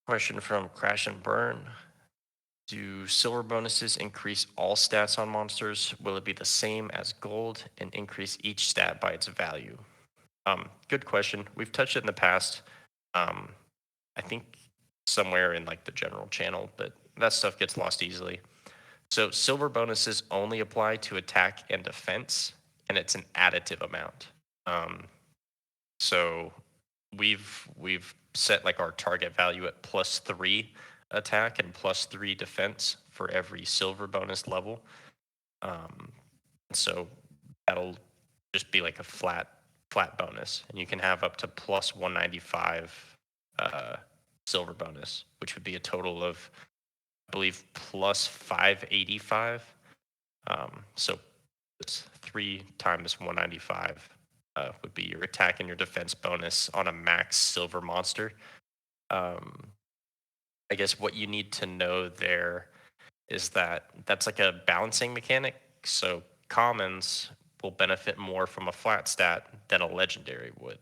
Question from Crash and Burn. Do silver bonuses increase all stats on monsters? Will it be the same as gold and increase each stat by its value? Good question. We've touched it in the past. Um, I think somewhere in like the general channel, but that stuff gets lost easily. So silver bonuses only apply to attack and defense, and it's an additive amount. Um, so we've set like our target value at +3 attack and +3 defense for every silver bonus level. Um, so that'll just be like a flat bonus, and you can have up to +195 uh, silver bonus, which would be a total of I believe +585. So it's 3 times 195 would be your attack and your defense bonus on a max silver monster. Um, I guess what you need to know there is that that's like a balancing mechanic. So commons will benefit more from a flat stat than a legendary would.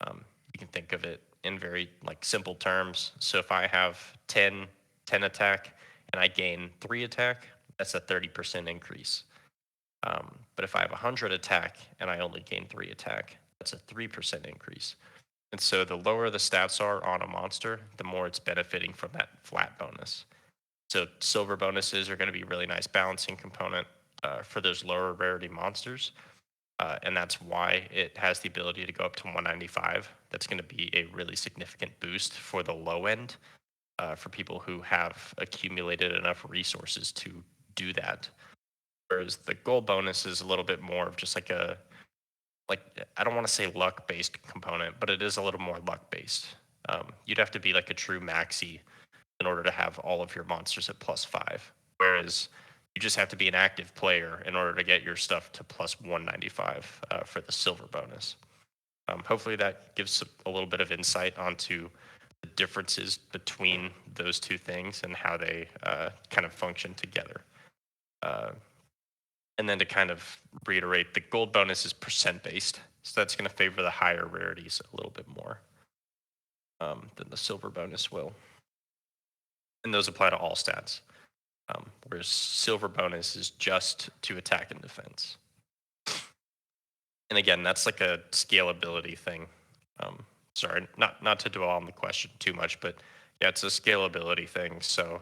You can think of it in very like simple terms. So if I have 10 attack and I gain 3 attack, that's a 30% increase. But if I have 100 attack and I only gain 3 attack, that's a 3% increase. And so the lower the stats are on a monster, the more it's benefiting from that flat bonus. So silver bonuses are going to be a really nice balancing component for those lower rarity monsters. And that's why it has the ability to go up to 195. That's going to be a really significant boost for the low end for people who have accumulated enough resources to do that. Whereas the gold bonus is a little bit more of just like like I don't want to say luck based component, but it is a little more luck based. You'd have to be like a true maxi in order to have all of your monsters at +5. Whereas You just have to be an active player in order to get your stuff to plus 195 for the silver bonus. Hopefully, that gives a little bit of insight onto the differences between those two things and how they kind of function together. Uh, and then to kind of reiterate, the gold bonus is percent based, so that's going to favor the higher rarities a little bit more than the silver bonus will. And those apply to all stats, whereas silver bonus is just to attack and defense. And again, that's like a scalability thing. Um, sorry, not to dwell on the question too much, but yeah, it's a scalability thing. So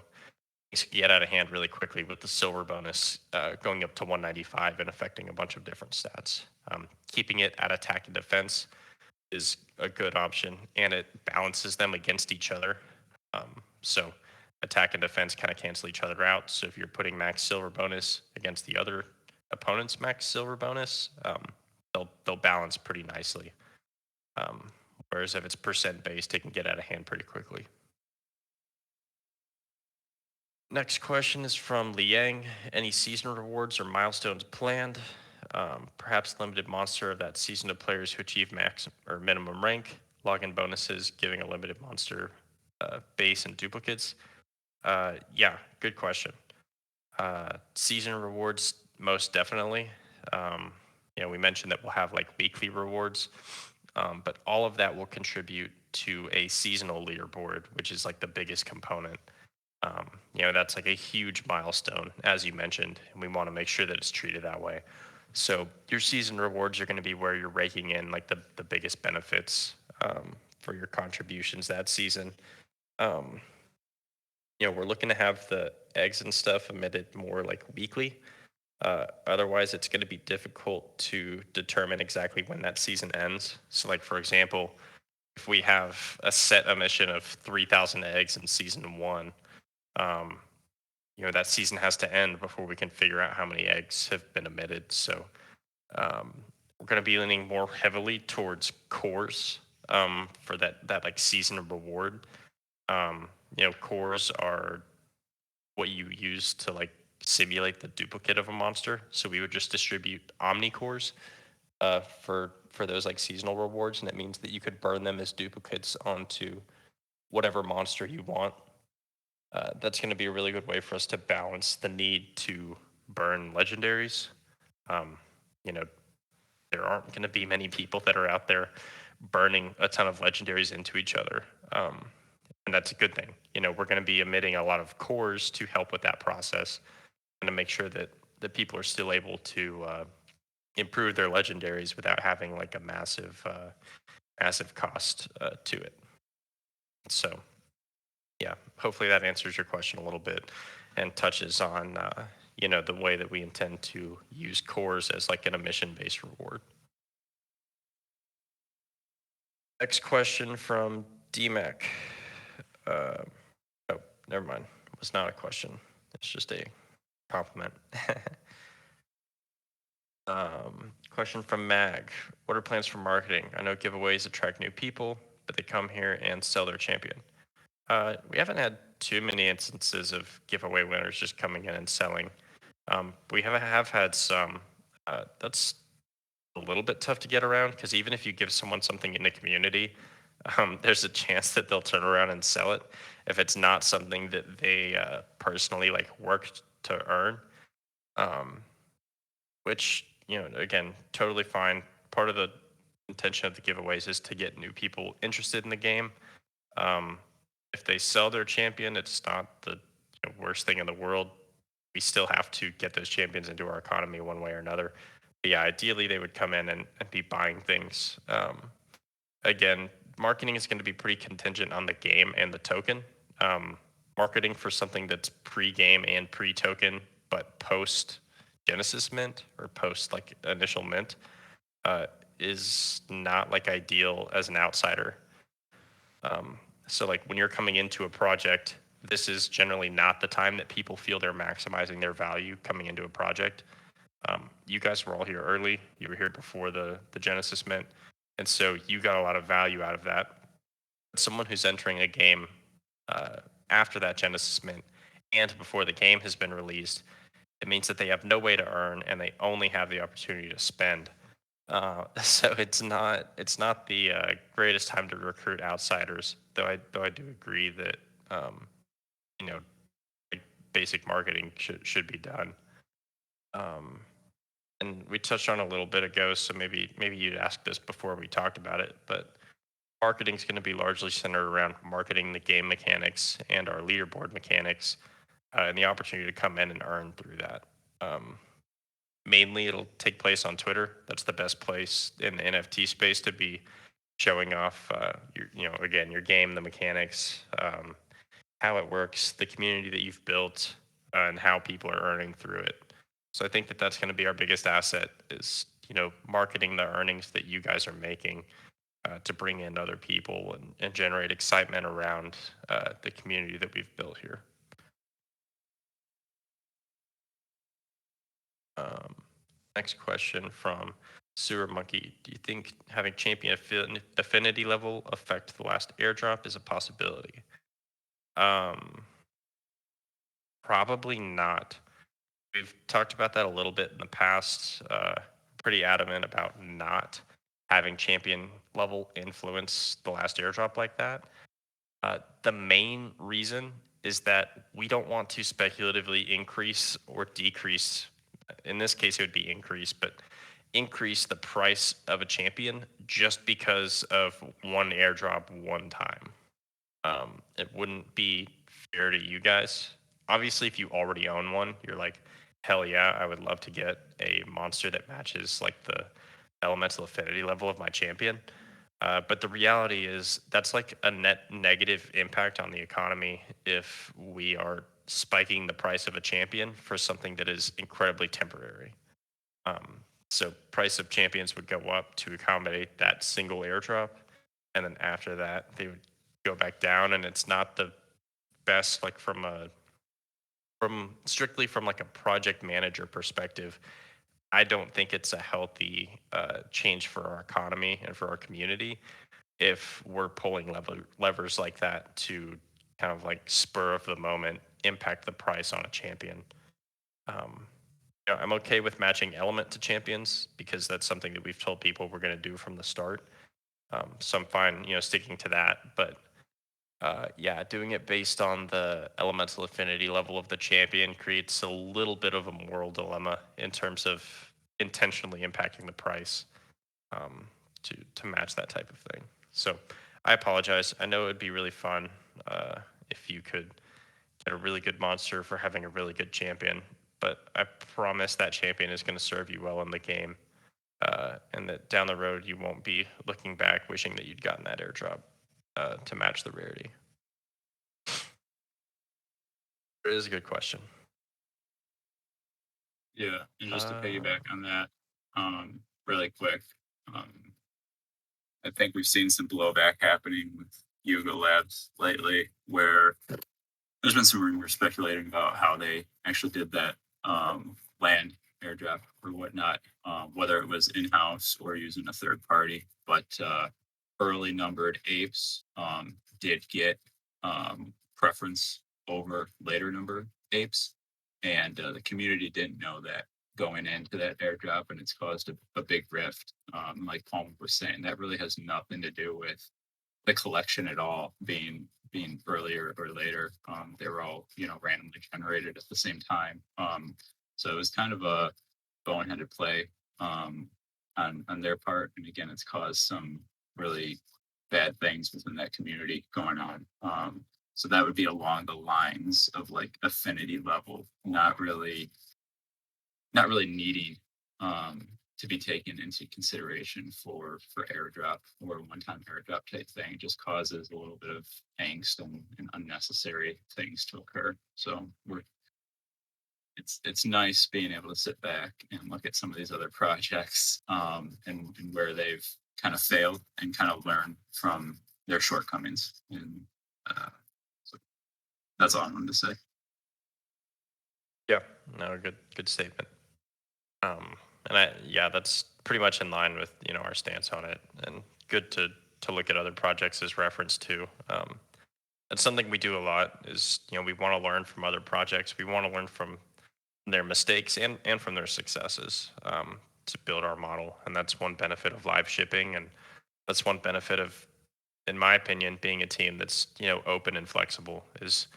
things can get out of hand really quickly with the silver bonus going up to 195 and affecting a bunch of different stats. Keeping it at attack and defense is a good option, and it balances them against each other. So attack and defense kind of cancel each other out. So if you're putting max silver bonus against the other opponent's max silver bonus, they'll balance pretty nicely. Um, Whereas if it's percent based, it can get out of hand pretty quickly. Next question is from Liang. Any season rewards or milestones planned? Perhaps limited monster of that season to players who achieve max or minimum rank. Login bonuses, giving a limited monster base and duplicates. Yeah, good question. Season rewards, most definitely. Um, we mentioned that we'll have like weekly rewards, but all of that will contribute to a seasonal leaderboard, which is like the biggest component. That's like a huge milestone, as you mentioned, and we want to make sure that it's treated that way. So your season rewards are going to be where you're raking in like the biggest benefits for your contributions that season. Um, we're looking to have the eggs and stuff emitted more like weekly. Otherwise, it's going to be difficult to determine exactly when that season ends. So, like for example, if we have a set emission of 3,000 eggs in season one, um, that season has to end before we can figure out how many eggs have been emitted. So, um, we're going to be leaning more heavily towards cores for that like season reward. Cores are what you use to like simulate the duplicate of a monster. So we would just distribute omni cores for those like seasonal rewards, and it means that you could burn them as duplicates onto whatever monster you want. That's going to be a really good way for us to balance the need to burn legendaries. Um, you know, there aren't going to be many people that are out there burning a ton of legendaries into each other. And that's a good thing. We're going to be emitting a lot of cores to help with that process and to make sure that the people are still able to improve their legendaries without having like a massive cost to it. So yeah, hopefully that answers your question a little bit and touches on the way that we intend to use cores as like an emission based reward. Next question from DMAC. Uh, oh, never mind. It was not a question. It's just a compliment. Question from Mag. What are plans for marketing? I know giveaways attract new people, but they come here and sell their champion. We haven't had too many instances of giveaway winners just coming in and selling. We have had some. That's a little bit tough to get around because even if you give someone something in the community, there's a chance that they'll turn around and sell it if it's not something that they personally like worked to earn. Um, which again, totally fine. Part of the intention of the giveaways is to get new people interested in the game. Um, if they sell their champion, it's not the worst thing in the world. We still have to get those champions into our economy one way or another. But yeah, ideally they would come in and be buying things. Again, marketing is going to be pretty contingent on the game and the token. Marketing for something that's pre-game and pre-token, but post Genesis mint or post like initial mint, uh, is not like ideal as an outsider. So like when you're coming into a project, this is generally not the time that people feel they're maximizing their value coming into a project. You guys were all here early. You were here before the Genesis mint, and so you got a lot of value out of that. Someone who's entering a game uh, after that Genesis mint and before the game has been released, it means that they have no way to earn and they only have the opportunity to spend. So it's not the greatest time to recruit outsiders, though I do agree that um, you know like basic marketing should be done. Um, and we touched on it a little bit ago, so maybe you'd ask this before we talked about it, but marketing is going to be largely centered around marketing the game mechanics and our leaderboard mechanics, and the opportunity to come in and earn through that. Um, Mainly, it'll take place on Twitter. That's the best place in the NFT space to be showing off again, your game, the mechanics, how it works, the community that you've built, and how people are earning through it. So I think that that's going to be our biggest asset is marketing the earnings that you guys are making to bring in other people and generate excitement around the community that we've built here. Um, Next question from Sewer Monkey. Do you think having champion affinity level affect the last airdrop is a possibility? Um, Probably not. We've talked about that a little bit in the past. Pretty adamant about not having champion level influence the last airdrop like that. The main reason is that we don't want to speculatively increase or decrease. In this case, it would be increase, but increase the price of a champion just because of one airdrop one time. It wouldn't be fair to you guys. Obviously, if you already own one, you're like, hell yeah, I would love to get a monster that matches like the elemental affinity level of my champion. But the reality is that's like a net negative impact on the economy if we are spiking the price of a champion for something that is incredibly temporary. So price of champions would go up to accommodate that single airdrop, and then after that they would go back down, and it's not the best like from strictly from like a project manager perspective. I don't think it's a healthy change for our economy and for our community if we're pulling levers like that to kind of like spur of the moment impact the price on a champion. Um, I'm okay with matching element to champions because that's something that we've told people we're going to do from the start. So I'm fine, sticking to that. But yeah, doing it based on the elemental affinity level of the champion creates a little bit of a moral dilemma in terms of intentionally impacting the price um, to match that type of thing. So I apologize. I know it would be really fun if you could get a really good monster for having a really good champion, but I promise that champion is going to serve you well in the game, and that down the road you won't be looking back wishing that you'd gotten that airdrop to match the rarity. It is a good question. Yeah, and just to Uh, piggyback on that, really quick, I think we've seen some blowback happening with Yuga Labs lately, where there's been some rumors speculating about how they actually did that land airdrop or whatnot, whether it was in house or using a third party. But early numbered apes did get preference over later number apes, and the community didn't know that going into that airdrop, and it's caused a big rift. Like Palmer was saying, that really has nothing to do with the collection at all being earlier or later. They were all randomly generated at the same time. So it was kind of a boneheaded play on their part, and again, it's caused some really bad things within that community going on. So that would be along the lines of like affinity level, not really needing um, to be taken into consideration for airdrop or one-time airdrop type thing. It just causes a little bit of angst and unnecessary things to occur. So it's nice being able to sit back and look at some of these other projects and where they've kind of failed and kind of learn from their shortcomings. And uh, so that's all I wanted to say. yeah, no, good statement. And yeah, that's pretty much in line with our stance on it, and good to look at other projects as reference too. That's something we do a lot. Is we want to learn from other projects. We want to learn from their mistakes and from their successes, to build our model. And that's one benefit of live shipping, and that's one benefit of, in my opinion, being a team that's open and flexible. Is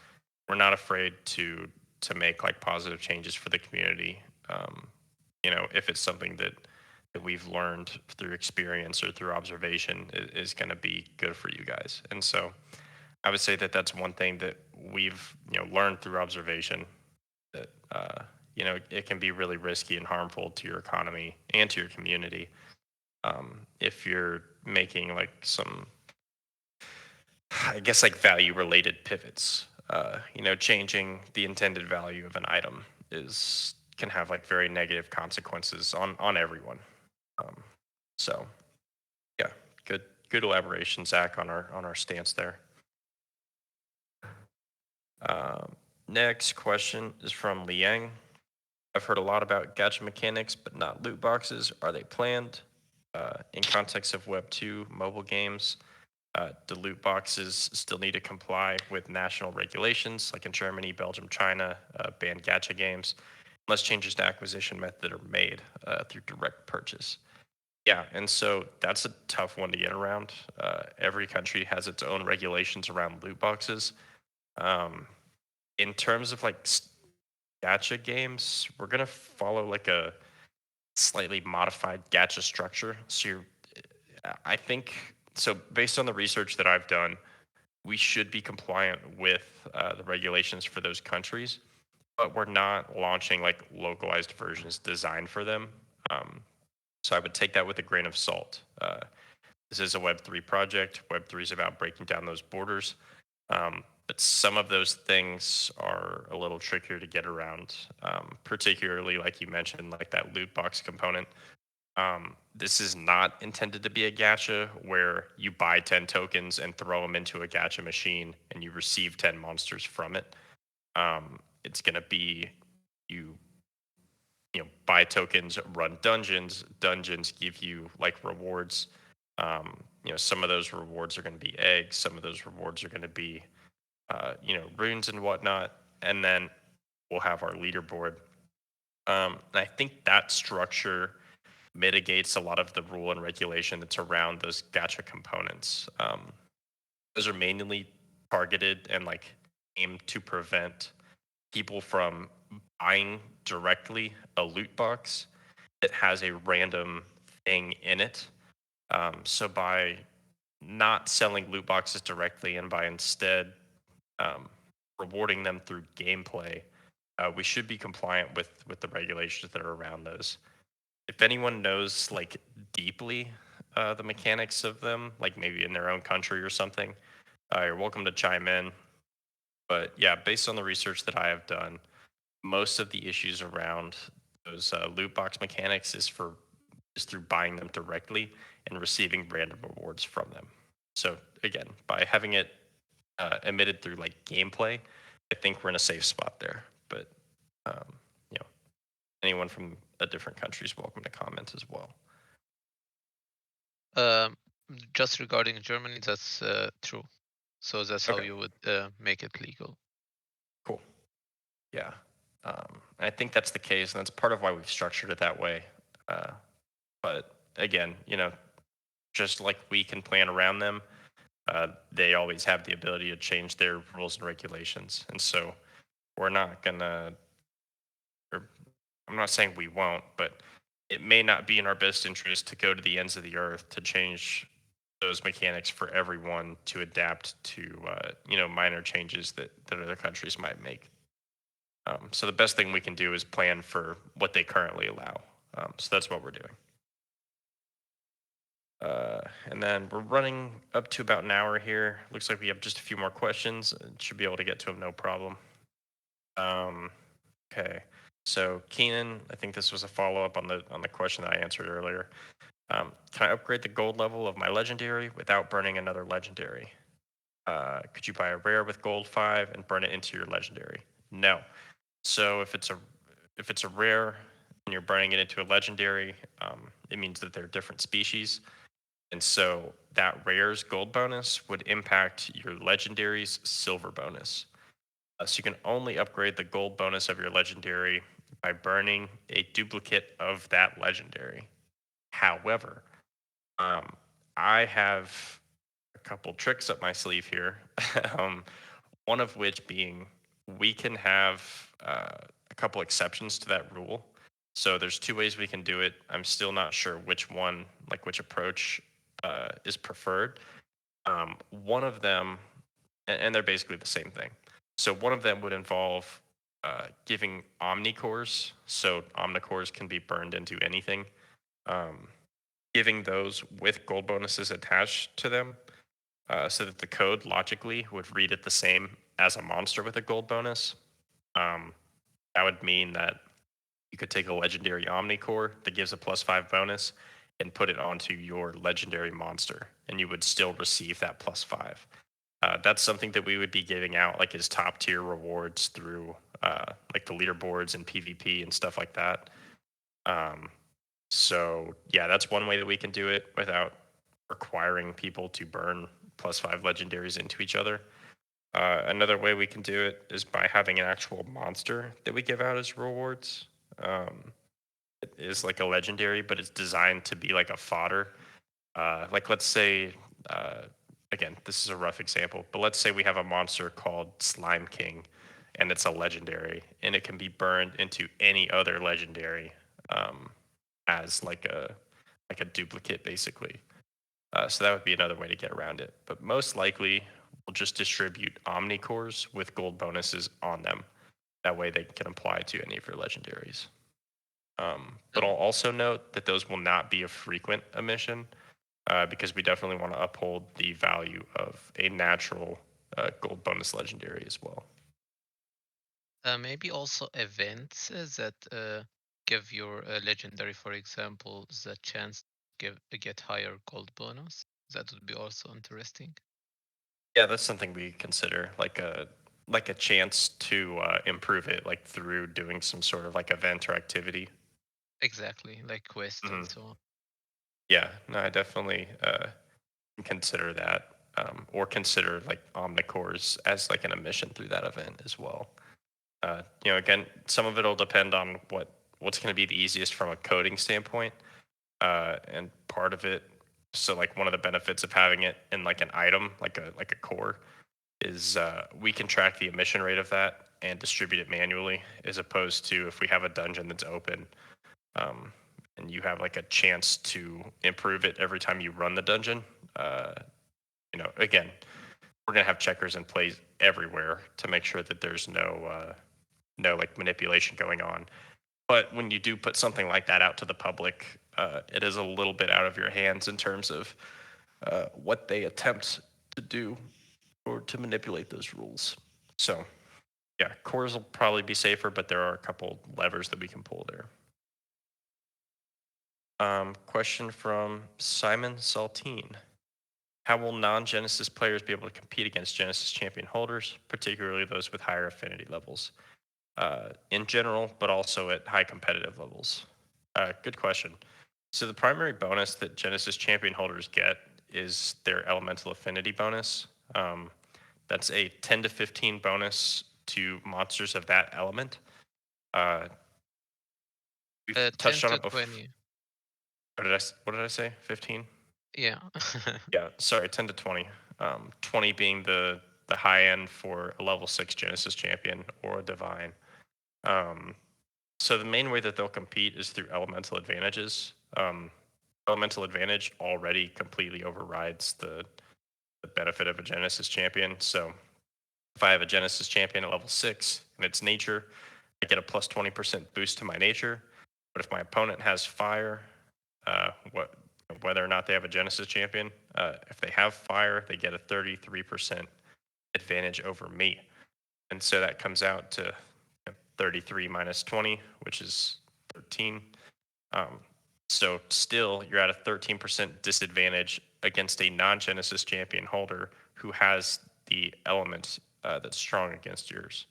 we're not afraid to make like positive changes for the community. If it's something that we've learned through experience or through observation is going to be good for you guys. And so I would say that that's one thing that we've learned through observation, that it can be really risky and harmful to your economy and to your community, if you're making like some, I guess, like value related pivots. Changing the intended value of an item is can have like very negative consequences on everyone. Um, so yeah, good elaboration, Zach, on our stance there. Next question is from Liang. I've heard a lot about gacha mechanics, but not loot boxes. Are they planned? In context of Web 2 mobile games, do loot boxes still need to comply with national regulations, like in Germany, Belgium, China, ban gacha games, unless changes to acquisition method are made through direct purchase? Yeah, and so that's a tough one to get around. Every country has its own regulations around loot boxes. Um, in terms of like gacha games, we're gonna follow like a slightly modified gacha structure. So I think so. Based on the research that I've done, we should be compliant with the regulations for those countries, but we're not launching like localized versions designed for them. Um, so I would take that with a grain of salt. This is a Web3 project. Web3 is about breaking down those borders. But some of those things are a little trickier to get around, particularly like you mentioned, like that loot box component. This is not intended to be a gacha where you buy 10 tokens and throw them into a gacha machine and you receive 10 monsters from it. It's going to be you buy tokens, run dungeons. Dungeons give you like rewards. Some of those rewards are going to be eggs. Some of those rewards are going to be runes and whatnot. And then we'll have our leaderboard. And I think that structure mitigates a lot of the rule and regulation that's around those gacha components. Those are mainly targeted and like aimed to prevent people from buying directly a loot box that has a random thing in it. So by not selling loot boxes directly and by instead um, rewarding them through gameplay, we should be compliant with the regulations that are around those. If anyone knows like deeply the mechanics of them, like maybe in their own country or something, you're welcome to chime in. But yeah, based on the research that I have done, most of the issues around those loot box mechanics is through buying them directly and receiving random rewards from them. So again, by having it emitted through like gameplay, I think we're in a safe spot there. But um, you know, anyone from a different country is welcome to comment as well. Um, just regarding Germany, that's true. So that's how Okay. you would make it legal. Cool. Yeah. I think that's the case, and that's part of why we've structured it that way. But again, just like we can plan around them, they always have the ability to change their rules and regulations. And so we're not gonna, or I'm not saying we won't, but it may not be in our best interest to go to the ends of the earth to change those mechanics for everyone to adapt to, minor changes that other countries might make. So the best thing we can do is plan for what they currently allow. So that's what we're doing. And then we're running up to about an hour here. Looks like we have just a few more questions. Should be able to get to them no problem. Okay. So Keenan, I think this was a follow up on the question that I answered earlier. Can I upgrade the gold level of my legendary without burning another legendary? Could you buy a rare with gold 5 and burn it into your legendary? No. So if it's a rare and you're burning it into a legendary, it means that they're different species. And so that rare's gold bonus would impact your legendary's silver bonus. So you can only upgrade the gold bonus of your legendary by burning a duplicate of that legendary. However, um, I have a couple tricks up my sleeve here. um, one of which being we can have a couple exceptions to that rule. So there's two ways we can do it. I'm still not sure which one, like which approach is preferred. One of them, and they're basically the same thing. So one of them would involve giving omnicores. So omnicores can be burned into anything. Um, Giving those with gold bonuses attached to them so that the code logically would read it the same as a monster with a gold bonus. Um, that would mean that you could take a legendary Omnicore that gives a +5 bonus and put it onto your legendary monster, and you would still receive that +5. That's something that we would be giving out like as top tier rewards through like the leaderboards and PvP and stuff like that. Um, so yeah, that's one way that we can do it without requiring people to burn +5 legendaries into each other. Another way we can do it is by having an actual monster that we give out as rewards. It is like a legendary, but it's designed to be like a fodder. Like let's say, uh, again, this is a rough example, but let's say we have a monster called Slime King, and it's a legendary, and it can be burned into any other legendary um, as like a duplicate, basically. So that would be another way to get around it. But most likely, we'll just distribute Omnicores with gold bonuses on them. That way, they can apply to any of your legendaries. But I'll also note that those will not be a frequent emission because we definitely want to uphold the value of a natural gold bonus legendary as well. Maybe also events that give your legendary, for example, the chance to get higher gold bonus. That would be also interesting. Yeah, that's something we consider like a chance to improve it, like through doing some sort of like event or activity. Exactly, like quests and Mhm. so on. Yeah, no, I definitely consider that, or consider like omnicores as like an emission through that event as well. Again, some of it will depend on what's going to be the easiest from a coding standpoint, and part of it. So, like one of the benefits of having it in like an item, like a core, is we can track the emission rate of that and distribute it manually, as opposed to if we have a dungeon that's open um, and you have like a chance to improve it every time you run the dungeon. Uh, again, we're gonna have checkers in place everywhere to make sure that there's no like manipulation going on. But when you do put something like that out to the public, it is a little bit out of your hands in terms of what they attempt to do or to manipulate those rules. So yeah, cores will probably be safer, but there are a couple levers that we can pull there. Question from Simon Saltine. How will non-Genesis players be able to compete against Genesis champion holders, particularly those with higher affinity levels? In general, but also at high competitive levels? Good question. So the primary bonus that Genesis champion holders get is their elemental affinity bonus. That's a 10 to 15 bonus to monsters of that element. Uh, we've 10 touched on to it before. 20. What did I say? 15? Yeah. Yeah, sorry, 10 to 20. 20 being the high end for a level 6 Genesis champion or a divine. Um, so the main way that they'll compete is through elemental advantages. Elemental advantage already completely overrides the benefit of a Genesis champion. So if I have a Genesis champion at level 6 and it's nature, I get a plus 20% boost to my nature. But if my opponent has fire, whether or not they have a Genesis champion, if they have fire, they get a 33% advantage over me. And so that comes out to 33 minus 20, which is 13. Um, so still, you're at a 13% disadvantage against a non-Genesis champion holder who has the element that's strong against yours.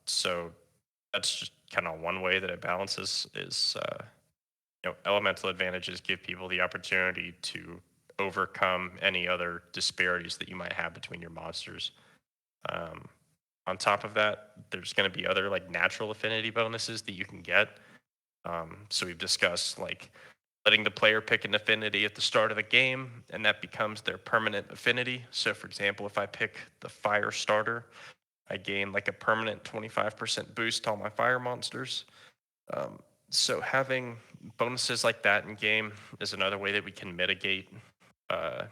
So that's just kind of one way that it balances is elemental advantages give people the opportunity to overcome any other disparities that you might have between your monsters. Um, On top of that, there's going to be other like natural affinity bonuses that you can get. So we've discussed like letting the player pick an affinity at the start of the game, and that becomes their permanent affinity. So, for example, if I pick the fire starter, I gain like a permanent 25% boost to all my fire monsters. Um, so, having bonuses like that in game is another way that we can mitigate uh,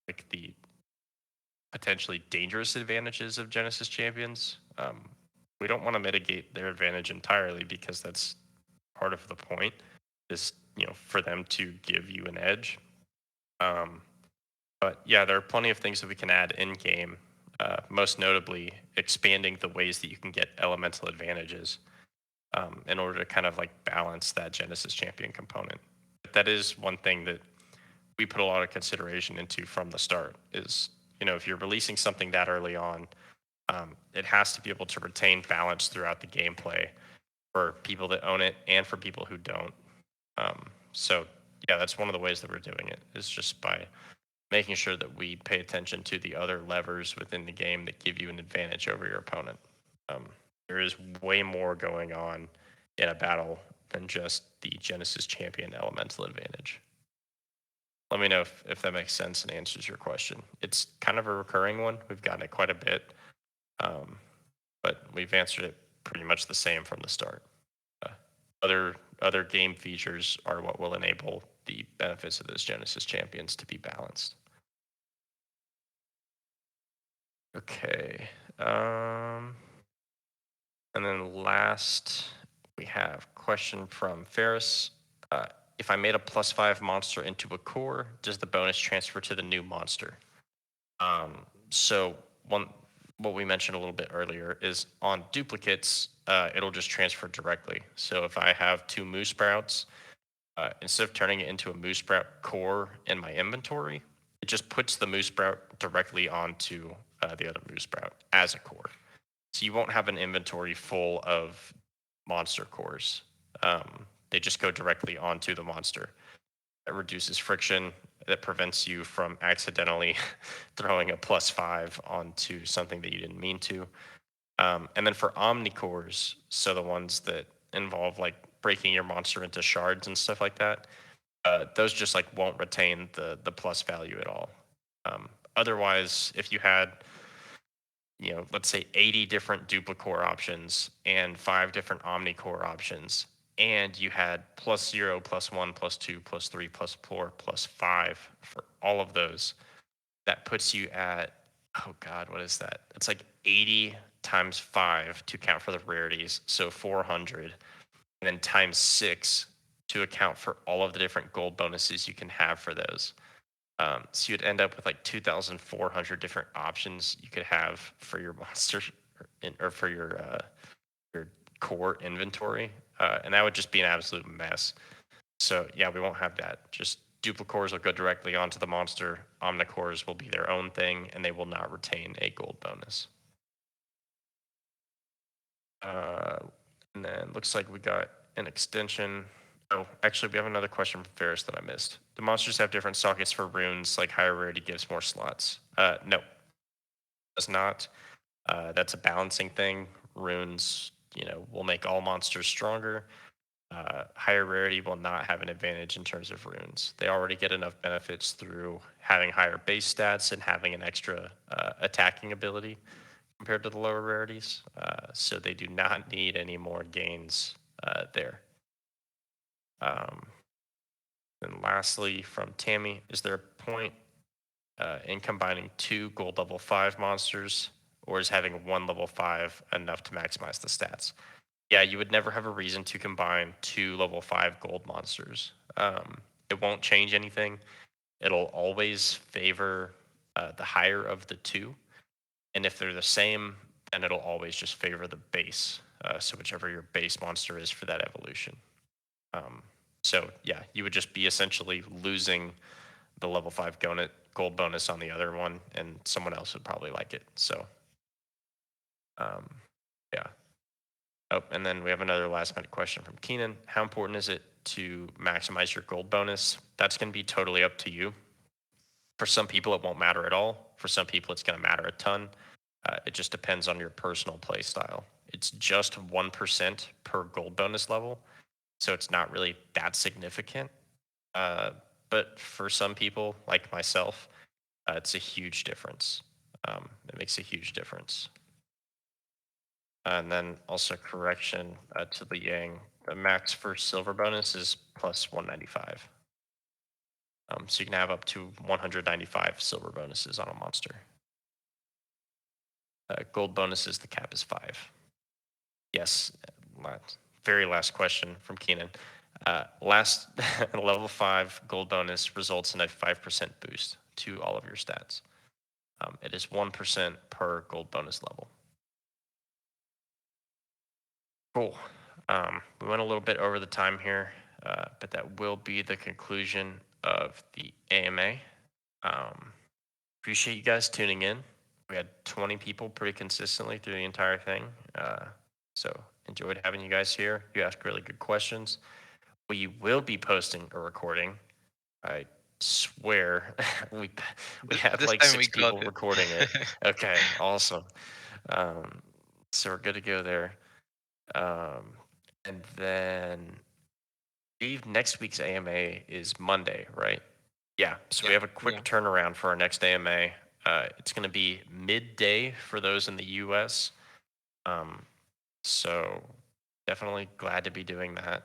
like the potentially dangerous advantages of Genesis champions. We don't want to mitigate their advantage entirely because that's part of the point is for them to give you an edge. Um, but yeah, there are plenty of things that we can add in game. Most notably, expanding the ways that you can get elemental advantages in order to kind of like balance that Genesis champion component. But that is one thing that we put a lot of consideration into from the start. Is if you're releasing something that early on, it has to be able to retain balance throughout the gameplay for people that own it and for people who don't. So yeah, that's one of the ways that we're doing it is just by making sure that we pay attention to the other levers within the game that give you an advantage over your opponent. Um, there is way more going on in a battle than just the Genesis champion elemental advantage. Let me know if that makes sense and answers your question. It's kind of a recurring one. We've gotten it quite a bit, um, but we've answered it pretty much the same from the start. Uh, other game features are what will enable the benefits of those Genesis champions to be balanced. Okay. And then last, we have question from Ferris. If I made a +5 monster into a core, does the bonus transfer to the new monster? So what we mentioned a little bit earlier is on duplicates, it'll just transfer directly. So if I have 2 Moose Sprouts, instead of turning it into a Moose Sprout core in my inventory, it just puts the Moose Sprout directly onto the other Moose Sprout as a core. So you won't have an inventory full of monster cores. They just go directly onto the monster. It reduces friction. That prevents you from accidentally throwing a +5 onto something that you didn't mean to. And then for omnicores, so the ones that involve like breaking your monster into shards and stuff like that, those just like won't retain the plus value at all. Otherwise, if you had let's say 80 different duplicore options and 5 different omnicore options, and you had +0, +1, +2, +3, +4, +5 for all of those, that puts you at, oh God, what is that? It's like 80 times 5 to count for the rarities, so 400, and then times 6 to account for all of the different gold bonuses you can have for those. So you'd end up with like 2,400 different options you could have for your monster or for your core inventory, and that would just be an absolute mess. So yeah, we won't have that. Just duplicores will go directly onto the monster. Omnicores will be their own thing, and they will not retain a gold bonus. And then looks like we got an extension. Oh, actually, we have another question from Ferris that I missed. Do monsters have different sockets for runes, like higher rarity gives more slots? No, it does not. That's a balancing thing. Runes, will make all monsters stronger. Higher rarity will not have an advantage in terms of runes. They already get enough benefits through having higher base stats and having an extra attacking ability compared to the lower rarities. So they do not need any more gains there. And lastly, from Tammy, is there a point in combining 2 gold level 5 monsters, or is having 1 level 5 enough to maximize the stats? Yeah, you would never have a reason to combine 2 level 5 gold monsters. It won't change anything. It'll always favor the higher of the 2. And if they're the same, then it'll always just favor the base. So whichever your base monster is for that evolution. So yeah, you would just be essentially losing the level 5 gold bonus on the other one, and someone else would probably like it. So yeah. Oh, and then we have another last minute question from Keenan. How important is it to maximize your gold bonus? That's going to be totally up to you. For some people, it won't matter at all. For some people, it's going to matter a ton. It just depends on your personal play style. It's just 1% per gold bonus level, so it's not really that significant. Uh, but for some people, like myself, it's a huge difference. It makes a huge difference. And then also correction to the Yang, the max for silver bonus is plus 195. So you can have up to 195 silver bonuses on a monster. Gold bonuses, the cap is 5. Yes, very last question from Keenan. Last level 5 gold bonus results in a 5% boost to all of your stats. It is 1% per gold bonus level. Cool. We went a little bit over the time here, but that will be the conclusion of the AMA. Appreciate you guys tuning in. We had 20 people pretty consistently through the entire thing. So enjoyed having you guys here. You asked really good questions. We will be posting a recording. I swear we had This like time 6 we got people it. recording it. Okay, awesome. So we're good to go there. And then Steve, next week's AMA is Monday, right? Yeah. So we Yeah. have a quick Yeah. turnaround for our next AMA. It's going to be midday for those in the US. So definitely glad to be doing that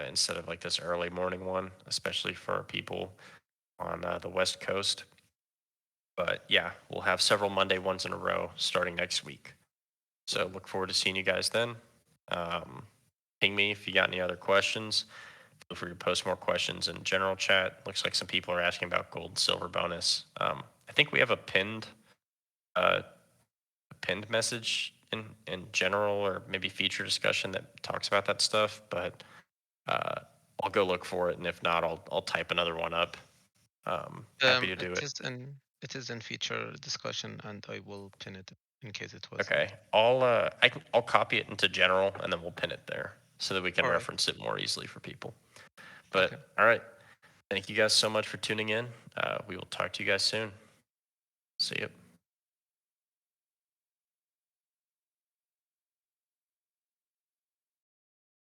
instead of like this early morning one, especially for people on the West Coast. But yeah, we'll have several Monday ones in a row starting next week. So look forward to seeing you guys then. Ping me if you got any other questions. Feel free to post more questions in general chat. Looks like some people are asking about gold and silver bonus. I think we have a pinned message in general, or maybe feature discussion that talks about that stuff. But I'll go look for it, and if not, I'll type another one up. Happy to do it. It is in feature discussion, and I will pin it in case it wasn't. Okay, I'll copy it into general, and then we'll pin it there so that we can All right. reference it more easily for people. But Okay. all right, thank you guys so much for tuning in. We will talk to you guys soon. See you.